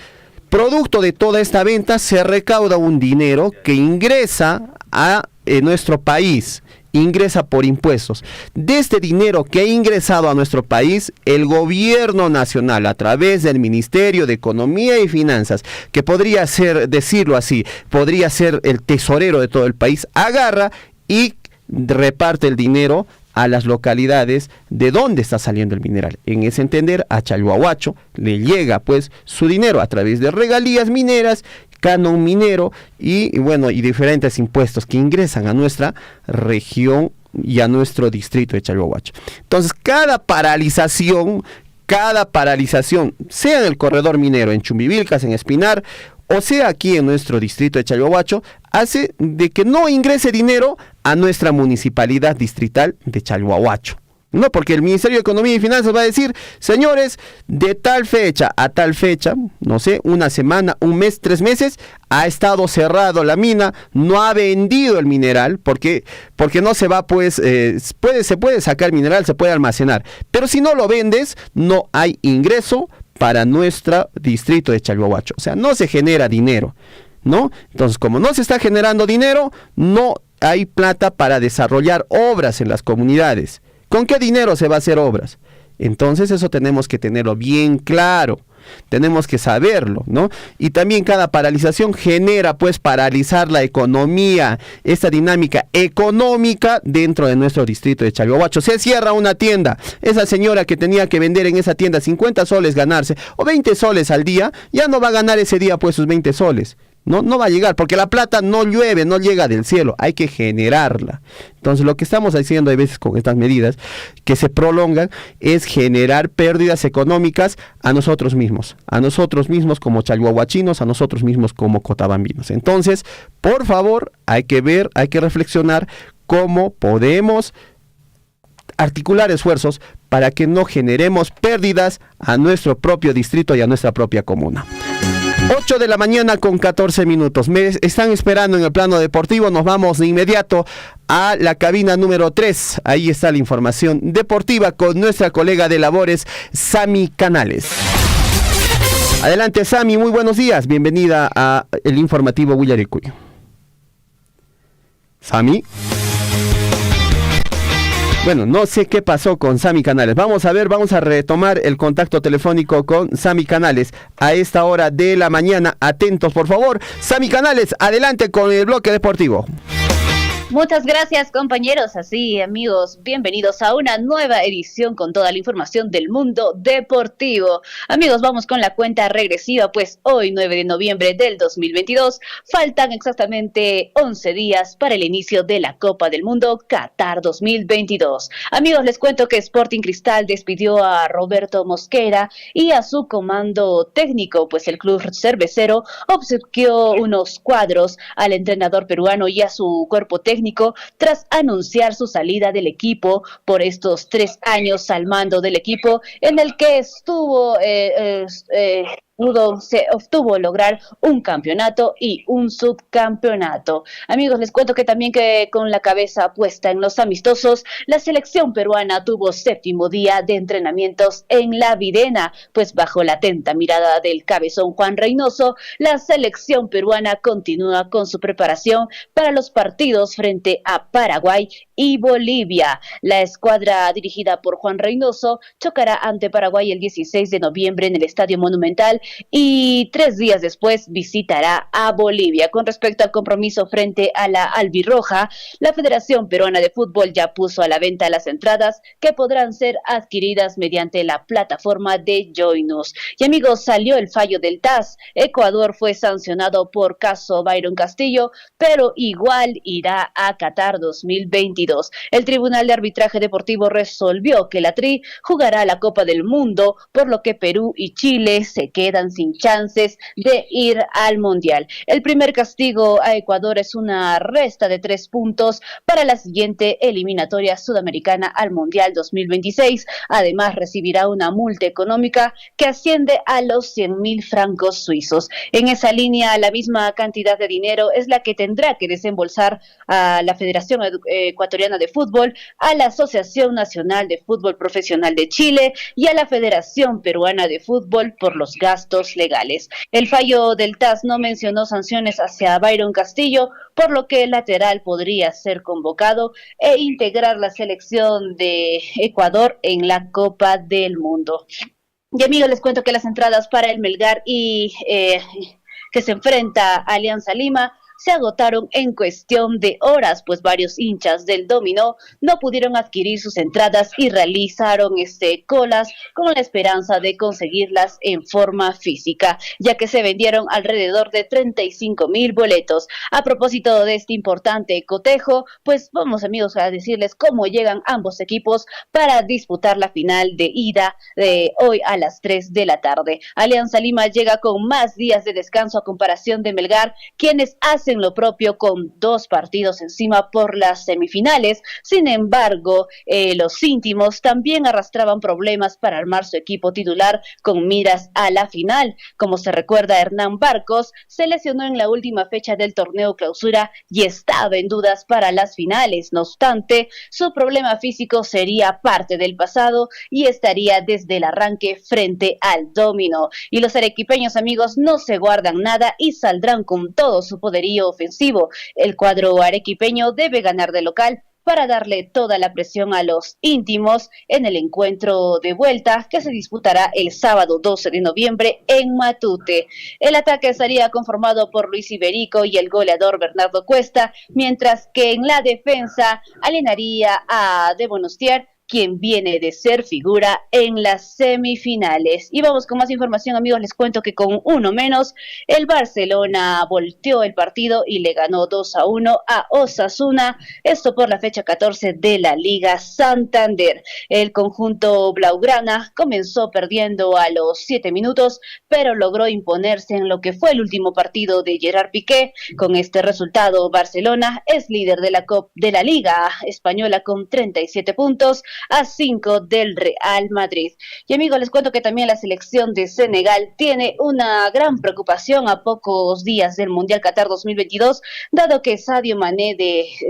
Producto de toda esta venta se recauda un dinero que ingresa a nuestro país, ingresa por impuestos. De este dinero que ha ingresado a nuestro país, el gobierno nacional, a través del Ministerio de Economía y Finanzas, que podría ser, decirlo así, podría ser el tesorero de todo el país, agarra y reparte el dinero a las localidades de donde está saliendo el mineral. En ese entender, a Chalhuahuacho le llega pues su dinero a través de regalías mineras, canon minero y bueno, y diferentes impuestos que ingresan a nuestra región y a nuestro distrito de Chalhuahuacho. Entonces, cada paralización, sea en el corredor minero, en Chumbivilcas, en Espinar, o sea aquí en nuestro distrito de Chalhuahuacho, hace de que no ingrese dinero a nuestra municipalidad distrital de Chalhuahuacho. No, porque el Ministerio de Economía y Finanzas va a decir, señores, de tal fecha a tal fecha, no sé, una semana, un mes, 3 meses, ha estado cerrado la mina, no ha vendido el mineral, porque no se va, pues, se puede sacar mineral, se puede almacenar, pero si no lo vendes, no hay ingreso para nuestro distrito de Chalhuahuacho, o sea, no se genera dinero, ¿no? Entonces, como no se está generando dinero, no hay plata para desarrollar obras en las comunidades. ¿Con qué dinero se va a hacer obras? Entonces eso tenemos que tenerlo bien claro, tenemos que saberlo, ¿no? Y también cada paralización genera pues paralizar la economía, esta dinámica económica dentro de nuestro distrito de Chalhuahuacho. Se cierra una tienda, esa señora que tenía que vender en esa tienda 50 soles ganarse o 20 soles al día, ya no va a ganar ese día pues sus 20 soles. no va a llegar, porque la plata no llueve, no llega del cielo, hay que generarla. Entonces lo que estamos haciendo a veces con estas medidas que se prolongan es generar pérdidas económicas a nosotros mismos como chalhuahuachinos, a nosotros mismos como cotabambinos. Entonces, por favor, hay que ver, hay que reflexionar cómo podemos articular esfuerzos para que no generemos pérdidas a nuestro propio distrito y a nuestra propia comuna. 8 de la mañana con 14 minutos. Me están esperando en el plano deportivo. Nos vamos de inmediato a la cabina número 3. Ahí está la información deportiva con nuestra colega de labores, Sami Canales. Adelante, Sami, muy buenos días. Bienvenida a el informativo Huillaricuy. Sami. Bueno, no sé qué pasó con Sami Canales. Vamos a retomar el contacto telefónico con Sami Canales a esta hora de la mañana. Atentos, por favor. Sami Canales, adelante con el bloque deportivo. Muchas gracias, compañeros. Así, amigos, bienvenidos a una nueva edición con toda la información del mundo deportivo. Amigos, vamos con la cuenta regresiva, pues hoy, 9 de noviembre del 2022, faltan exactamente 11 días para el inicio de la Copa del Mundo Qatar 2022. Amigos, les cuento que Sporting Cristal despidió a Roberto Mosquera y a su comando técnico, pues el club cervecero obsequió unos cuadros al entrenador peruano y a su cuerpo técnico tras anunciar su salida del equipo por estos 3 años al mando del equipo en el que se obtuvo lograr un campeonato y un subcampeonato. Amigos, les cuento que también que con la cabeza puesta en los amistosos, la selección peruana tuvo 7º día de entrenamientos en La Videna, pues bajo la atenta mirada del cabezón Juan Reynoso, la selección peruana continúa con su preparación para los partidos frente a Paraguay y Bolivia. La escuadra dirigida por Juan Reynoso chocará ante Paraguay el 16 de noviembre en el Estadio Monumental y 3 días después visitará a Bolivia. Con respecto al compromiso frente a la albirroja, la Federación Peruana de Fútbol ya puso a la venta las entradas que podrán ser adquiridas mediante la plataforma de Joinus. Y amigos, salió el fallo del TAS. Ecuador fue sancionado por caso Byron Castillo, pero igual irá a Qatar 2022. El Tribunal de Arbitraje Deportivo resolvió que la Tri jugará la Copa del Mundo, por lo que Perú y Chile se quedan sin chances de ir al Mundial. El primer castigo a Ecuador es una resta de 3 puntos para la siguiente eliminatoria sudamericana al Mundial 2026. Además, recibirá una multa económica que asciende a los 100.000 francos suizos. En esa línea, la misma cantidad de dinero es la que tendrá que desembolsar a la Federación Ecuatoriana de Fútbol, a la Asociación Nacional de Fútbol Profesional de Chile y a la Federación Peruana de Fútbol por los gastos legales. El fallo del TAS no mencionó sanciones hacia Byron Castillo, por lo que el lateral podría ser convocado e integrar la selección de Ecuador en la Copa del Mundo. Y amigos, les cuento que las entradas para el Melgar y que se enfrenta a Alianza Lima se agotaron en cuestión de horas, pues varios hinchas del Dominó no pudieron adquirir sus entradas y realizaron colas con la esperanza de conseguirlas en forma física, ya que se vendieron alrededor de 35.000 boletos. A propósito de este importante cotejo, pues vamos, amigos, a decirles cómo llegan ambos equipos para disputar la final de ida de hoy a las 3 de la tarde. Alianza Lima llega con más días de descanso a comparación de Melgar, quienes hacen lo propio con 2 partidos encima por las semifinales. Sin embargo, los íntimos también arrastraban problemas para armar su equipo titular con miras a la final. Como se recuerda, Hernán Barcos se lesionó en la última fecha del torneo clausura y estaba en dudas para las finales. No obstante, su problema físico sería parte del pasado y estaría desde el arranque frente al Dominó. Y los arequipeños, amigos, no se guardan nada y saldrán con todo su poderío ofensivo. El cuadro arequipeño debe ganar de local para darle toda la presión a los íntimos en el encuentro de vuelta que se disputará el sábado 12 de noviembre en Matute. El ataque estaría conformado por Luis Iberico y el goleador Bernardo Cuesta, mientras que en la defensa alienaría a De Bonostier, quien viene de ser figura en las semifinales. Y vamos con más información, amigos. Les cuento que con uno menos, el Barcelona volteó el partido y le ganó 2-1 a Osasuna, esto por la fecha 14 de la Liga Santander. El conjunto blaugrana comenzó perdiendo a los 7 minutos, pero logró imponerse en lo que fue el último partido de Gerard Piqué. Con este resultado, Barcelona es líder de la Liga Española con 37 puntos, a 5 del Real Madrid. Y amigos, les cuento que también la selección de Senegal tiene una gran preocupación a pocos días del Mundial Qatar 2022, dado que Sadio Mané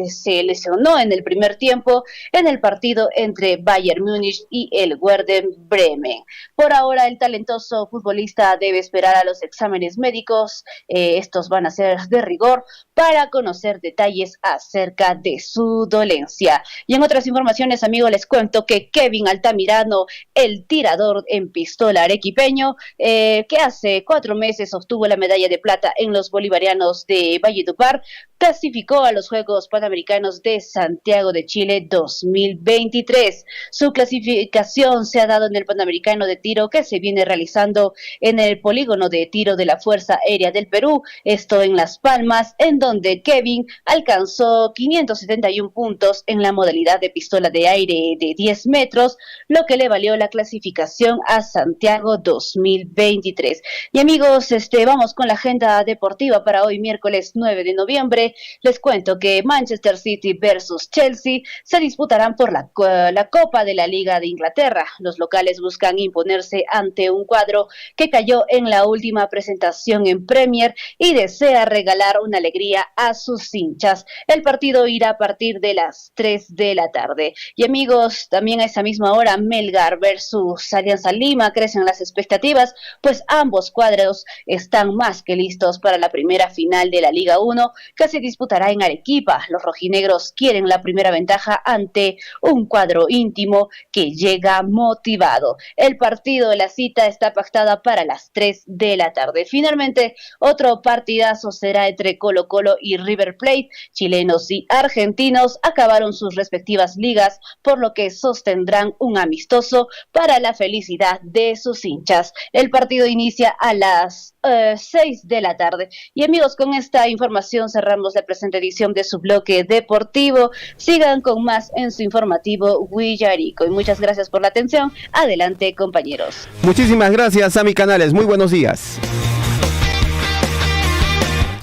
se lesionó en el primer tiempo en el partido entre Bayern Múnich y el Werder Bremen. Por ahora, el talentoso futbolista debe esperar a los exámenes médicos, estos van a ser de rigor, para conocer detalles acerca de su dolencia. Y en otras informaciones, amigos, les cuento que Kevin Altamirano, el tirador en pistola arequipeño, que hace 4 meses obtuvo la medalla de plata en los bolivarianos de Valledupar, clasificó a los Juegos Panamericanos de Santiago de Chile 2023. Su clasificación se ha dado en el Panamericano de Tiro que se viene realizando en el polígono de tiro de la Fuerza Aérea del Perú, esto en Las Palmas, en donde Kevin alcanzó 571 puntos en la modalidad de pistola de aire de 10 metros, lo que le valió la clasificación a Santiago 2023. Y amigos, vamos con la agenda deportiva para hoy, miércoles 9 de noviembre. Les cuento que Manchester City versus Chelsea se disputarán por la Copa de la Liga de Inglaterra. Los locales buscan imponerse ante un cuadro que cayó en la última presentación en Premier y desea regalar una alegría a sus hinchas. El partido irá a partir de las 3 de la tarde. Y amigos, también a esa misma hora, Melgar versus Alianza Lima, crecen las expectativas, pues ambos cuadros están más que listos para la primera final de la Liga 1, que se disputará en Arequipa. Los rojinegros quieren la primera ventaja ante un cuadro íntimo que llega motivado. El partido de la cita está pactada para las 3 de la tarde. Finalmente, otro partidazo será entre Colo-Colo y River Plate. Chilenos y argentinos acabaron sus respectivas ligas, por lo que sostendrán un amistoso para la felicidad de sus hinchas. El partido inicia a las 6 de la tarde. Y amigos, con esta información cerramos la presente edición de su bloque deportivo. Sigan con más en su informativo Huillarico. Y muchas gracias por la atención. Adelante, compañeros. Muchísimas gracias, Sami Canales. Muy buenos días.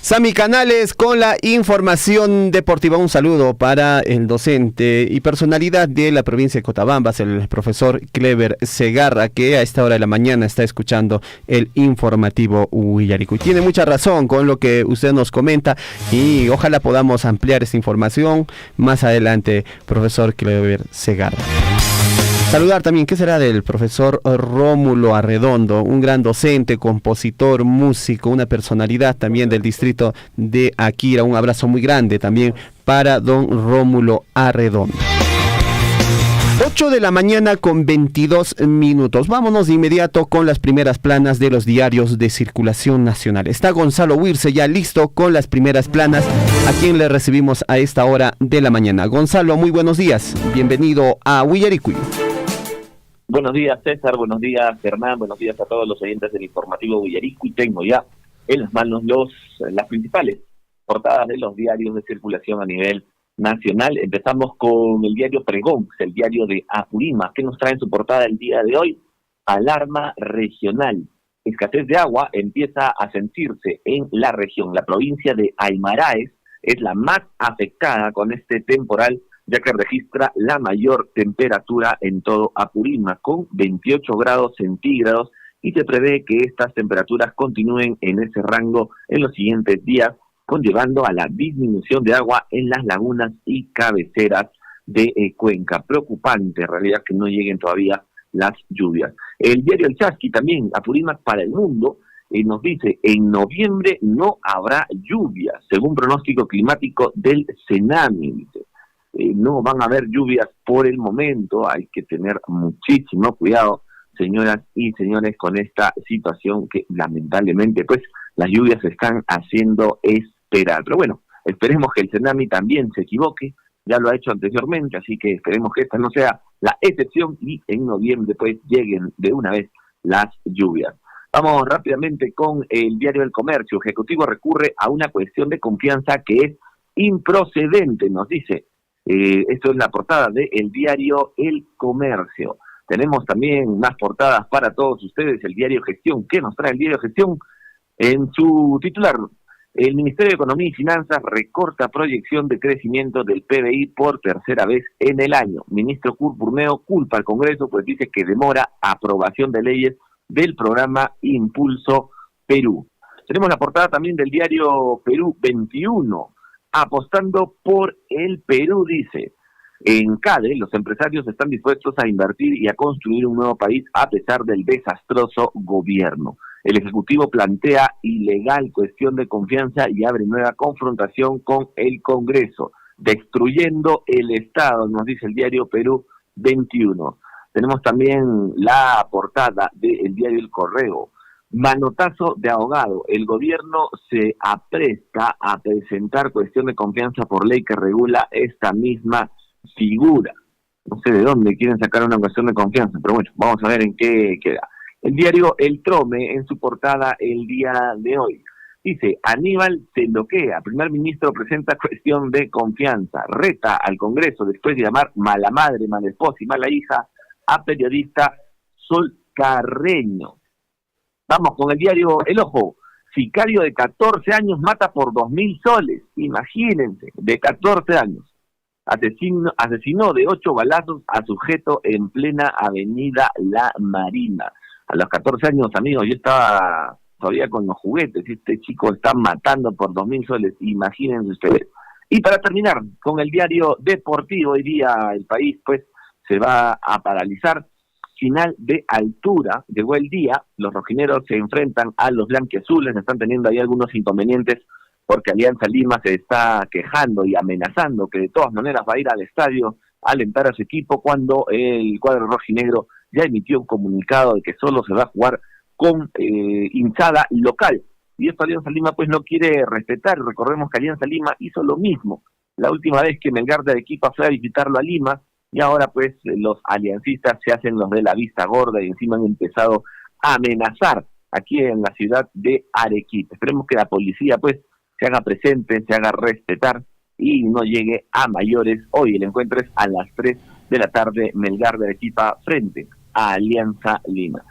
Sami Canales con la información deportiva. Un saludo para el docente y personalidad de la provincia de Cotabambas, el profesor Clever Segarra, que a esta hora de la mañana está escuchando el informativo Huillarico. Y tiene mucha razón con lo que usted nos comenta y ojalá podamos ampliar esta información más adelante, profesor Clever Segarra. Saludar también, ¿qué será del profesor Rómulo Arredondo? Un gran docente, compositor, músico, una personalidad también del distrito de Akira. Un abrazo muy grande también para don Rómulo Arredondo. 8 de la mañana con 22 minutos. Vámonos de inmediato con las primeras planas de los diarios de circulación nacional. Está Gonzalo Huirce ya listo con las primeras planas, a quien le recibimos a esta hora de la mañana. Gonzalo, muy buenos días. Bienvenido a Huillaricuy. Buenos días, César. Buenos días, Hernán. Buenos días a todos los oyentes del informativo Huillarico. Y tengo ya en las manos las principales portadas de los diarios de circulación a nivel nacional. Empezamos con el diario Pregón, el diario de Apurímac, que nos trae en su portada el día de hoy. Alarma regional. Escasez de agua empieza a sentirse en la región. La provincia de Aymaraes es la más afectada con este temporal, ya que registra la mayor temperatura en todo Apurímac, con 28 grados centígrados, y se prevé que estas temperaturas continúen en ese rango en los siguientes días, conllevando a la disminución de agua en las lagunas y cabeceras de Cuenca. Preocupante, en realidad, que no lleguen todavía las lluvias. El diario El Chasqui también, Apurímac para el mundo, nos dice, en noviembre no habrá lluvias, según pronóstico climático del Senami, dice. No van a haber lluvias por el momento, hay que tener muchísimo cuidado, señoras y señores, con esta situación que lamentablemente pues las lluvias se están haciendo esperar. Pero bueno, esperemos que el Senami también se equivoque ya lo ha hecho anteriormente, así que esperemos que esta no sea la excepción y en noviembre pues lleguen de una vez las lluvias. Vamos rápidamente con el diario El Comercio. Ejecutivo recurre a una cuestión de confianza que es improcedente, nos dice. Esto es la portada del diario El Comercio. Tenemos también más portadas para todos ustedes. El diario Gestión. ¿Qué nos trae el diario Gestión? En su titular, el Ministerio de Economía y Finanzas recorta proyección de crecimiento del PBI por tercera vez en el año. Ministro Burneo culpa al Congreso, pues dice que demora aprobación de leyes del programa Impulso Perú. Tenemos la portada también del diario Perú 21, apostando por el Perú, dice. En CADE, los empresarios están dispuestos a invertir y a construir un nuevo país a pesar del desastroso gobierno. El Ejecutivo plantea ilegal cuestión de confianza y abre nueva confrontación con el Congreso, destruyendo el Estado, nos dice el diario Perú 21. Tenemos también la portada del diario El Correo. Manotazo de ahogado. El gobierno se apresta a presentar cuestión de confianza por ley que regula esta misma figura. No sé de dónde quieren sacar una cuestión de confianza, pero bueno, vamos a ver en qué queda. El diario El Trome, en su portada el día de hoy, dice: Aníbal se bloquea. Primer ministro presenta cuestión de confianza. Reta al Congreso después de llamar mala madre, mala esposa y mala hija a periodista Sol Carreño. Vamos con el diario El Ojo. Sicario de 14 años mata por 2.000 soles. Imagínense, de 14 años. Asesinó de 8 balazos a sujeto en plena avenida La Marina. A los 14 años, amigos, yo estaba todavía con los juguetes. Este chico está matando por 2.000 soles. Imagínense ustedes. Y para terminar, con el diario Deportivo, hoy día el país, pues, se va a paralizar. Final de altura, llegó el día, los rojineros se enfrentan a los blanquiazules, están teniendo ahí algunos inconvenientes porque Alianza Lima se está quejando y amenazando que de todas maneras va a ir al estadio a alentar a su equipo cuando el cuadro rojinegro ya emitió un comunicado de que solo se va a jugar con hinchada local. Y esto Alianza Lima pues no quiere respetar. Recordemos que Alianza Lima hizo lo mismo la última vez que Melgar de Arequipa fue a visitarlo a Lima. Y ahora pues los aliancistas se hacen los de la vista gorda y encima han empezado a amenazar aquí en la ciudad de Arequipa. Esperemos que la policía pues se haga presente, se haga respetar y no llegue a mayores. Hoy el encuentro es a las 3 de la tarde, Melgar de Arequipa frente a Alianza Lima.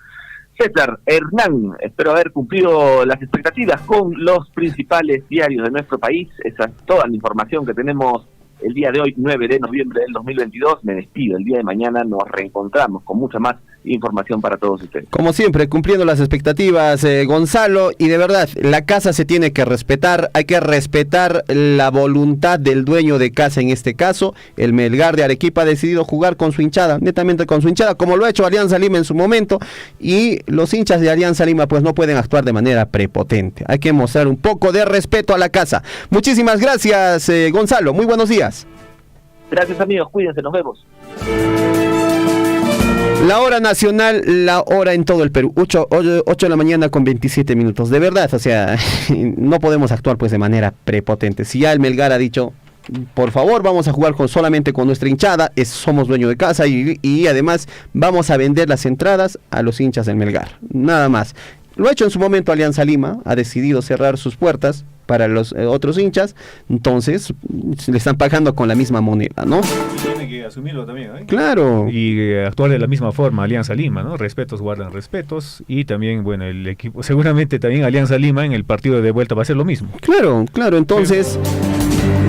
César Hernán, espero haber cumplido las expectativas con los principales diarios de nuestro país. Esa es toda la información que tenemos el día de hoy, 9 de noviembre del 2022. Me despido. El día de mañana nos reencontramos con mucha más información para todos ustedes. Como siempre, cumpliendo las expectativas, Gonzalo, y de verdad, la casa se tiene que respetar, hay que respetar la voluntad del dueño de casa, en este caso, el Melgar de Arequipa ha decidido jugar con su hinchada, netamente con su hinchada, como lo ha hecho Alianza Lima en su momento, y los hinchas de Alianza Lima pues no pueden actuar de manera prepotente, hay que mostrar un poco de respeto a la casa. Muchísimas gracias, Gonzalo, muy buenos días. Gracias amigos, cuídense, nos vemos. La hora nacional, la hora en todo el Perú, 8 de la mañana con 27 minutos. De verdad, o sea, no podemos actuar pues de manera prepotente. Si ya el Melgar ha dicho, por favor, vamos a jugar solamente con nuestra hinchada, somos dueño de casa y además vamos a vender las entradas a los hinchas del Melgar. Nada más. Lo ha hecho en su momento Alianza Lima, ha decidido cerrar sus puertas para los otros hinchas, entonces le están pagando con la misma moneda, ¿no? Tiene que asumirlo también, ¿eh? Claro. Y actuar de la misma forma, Alianza Lima, ¿no? Respetos guardan respetos, y también, bueno, el equipo, seguramente también Alianza Lima en el partido de vuelta va a hacer lo mismo. Claro, entonces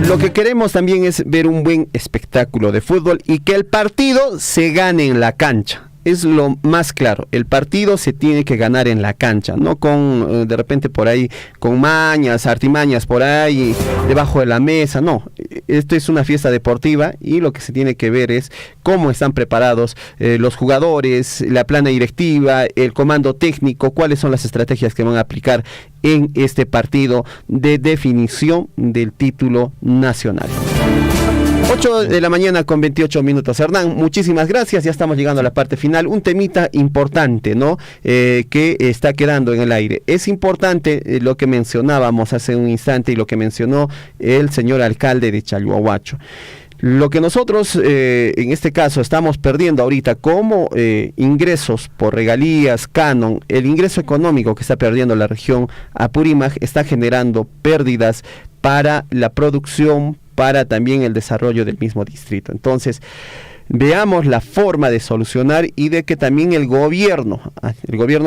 lo que queremos también es ver un buen espectáculo de fútbol y que el partido se gane en la cancha. Es lo más claro, el partido se tiene que ganar en la cancha, no con de repente por ahí, con mañas, artimañas por ahí, debajo de la mesa, no. Esto es una fiesta deportiva y lo que se tiene que ver es cómo están preparados los jugadores, la plana directiva, el comando técnico, cuáles son las estrategias que van a aplicar en este partido de definición del título nacional. 8 de la mañana con 28 minutos. Hernán, muchísimas gracias. Ya estamos llegando a la parte final. Un temita importante, ¿no? Que está quedando en el aire. Es importante lo que mencionábamos hace un instante y lo que mencionó el señor alcalde de Chalhuahuacho. Lo que nosotros en este caso estamos perdiendo ahorita como ingresos por regalías, canon, el ingreso económico que está perdiendo la región Apurímac está generando pérdidas para la producción, para también el desarrollo del mismo distrito. Entonces, veamos la forma de solucionar y de que también el gobierno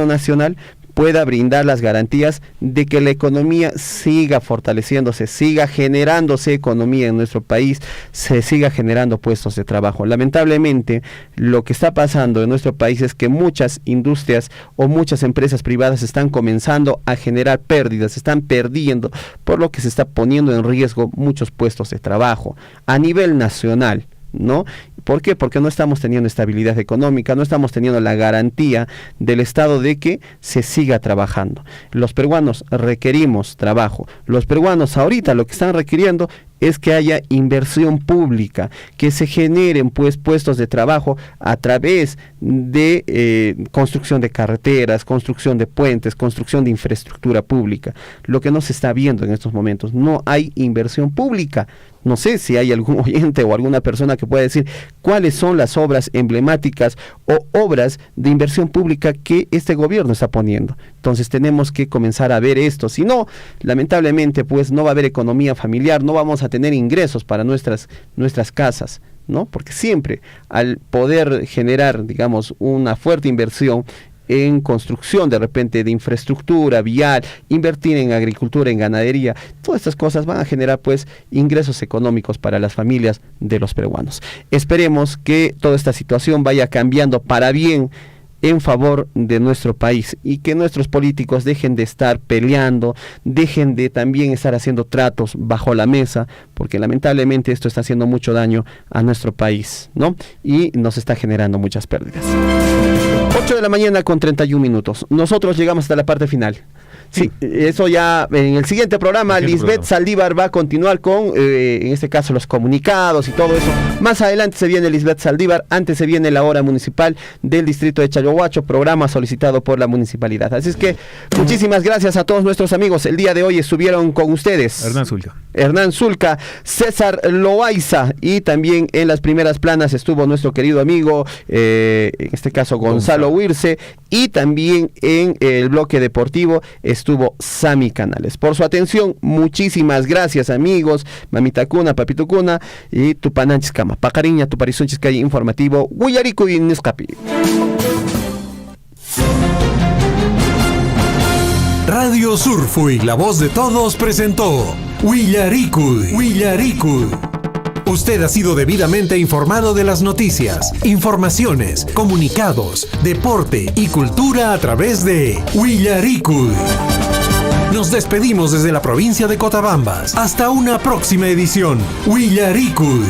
nacional pueda brindar las garantías de que la economía siga fortaleciéndose, siga generándose economía en nuestro país, se siga generando puestos de trabajo. Lamentablemente, lo que está pasando en nuestro país es que muchas industrias o muchas empresas privadas están comenzando a generar pérdidas, están perdiendo, por lo que se está poniendo en riesgo muchos puestos de trabajo a nivel nacional, ¿no? ¿Por qué? Porque no estamos teniendo estabilidad económica, no estamos teniendo la garantía del Estado de que se siga trabajando. Los peruanos requerimos trabajo. Los peruanos ahorita lo que están requiriendo es que haya inversión pública, que se generen pues puestos de trabajo a través de construcción de carreteras, construcción de puentes, construcción de infraestructura pública. Lo que no se está viendo en estos momentos, no hay inversión pública. No sé si hay algún oyente o alguna persona que pueda decir cuáles son las obras emblemáticas o obras de inversión pública que este gobierno está poniendo. Entonces tenemos que comenzar a ver esto. Si no, lamentablemente, pues no va a haber economía familiar, no vamos a tener ingresos para nuestras casas, ¿no? Porque siempre al poder generar, digamos, una fuerte inversión en construcción de repente de infraestructura vial, invertir en agricultura, en ganadería, todas estas cosas van a generar pues ingresos económicos para las familias de los peruanos. Esperemos que toda esta situación vaya cambiando para bien en favor de nuestro país y que nuestros políticos dejen de estar peleando, dejen de también estar haciendo tratos bajo la mesa, porque lamentablemente esto está haciendo mucho daño a nuestro país, ¿no? Y nos está generando muchas pérdidas. 8 de la mañana con 31 minutos. Nosotros llegamos hasta la parte final. Sí, eso ya en el siguiente programa. Lisbeth Saldívar va a continuar con, en este caso, los comunicados y todo eso. Más adelante se viene Lisbeth Saldívar, antes se viene la hora municipal del distrito de Chalhuahuacho, programa solicitado por la municipalidad. Así es que muchísimas gracias a todos nuestros amigos. El día de hoy estuvieron con ustedes Hernán Zulca, César Loaiza, y también en las primeras planas estuvo nuestro querido amigo, en este caso Gonzalo Huirce, y también en el bloque deportivo estuvo Sami Canales. Por su atención, muchísimas gracias, amigos. Mamita Cuna, Papito Cuna y Tupananchis Cama. Pacariña, Tuparizunchis Calle Informativo, Huillarico y Niscapi. Radio Surfui, la voz de todos, presentó Huillaricuy. Usted ha sido debidamente informado de las noticias, informaciones, comunicados, deporte y cultura a través de Huillaricuy. Nos despedimos desde la provincia de Cotabambas. Hasta una próxima edición. Huillaricuy.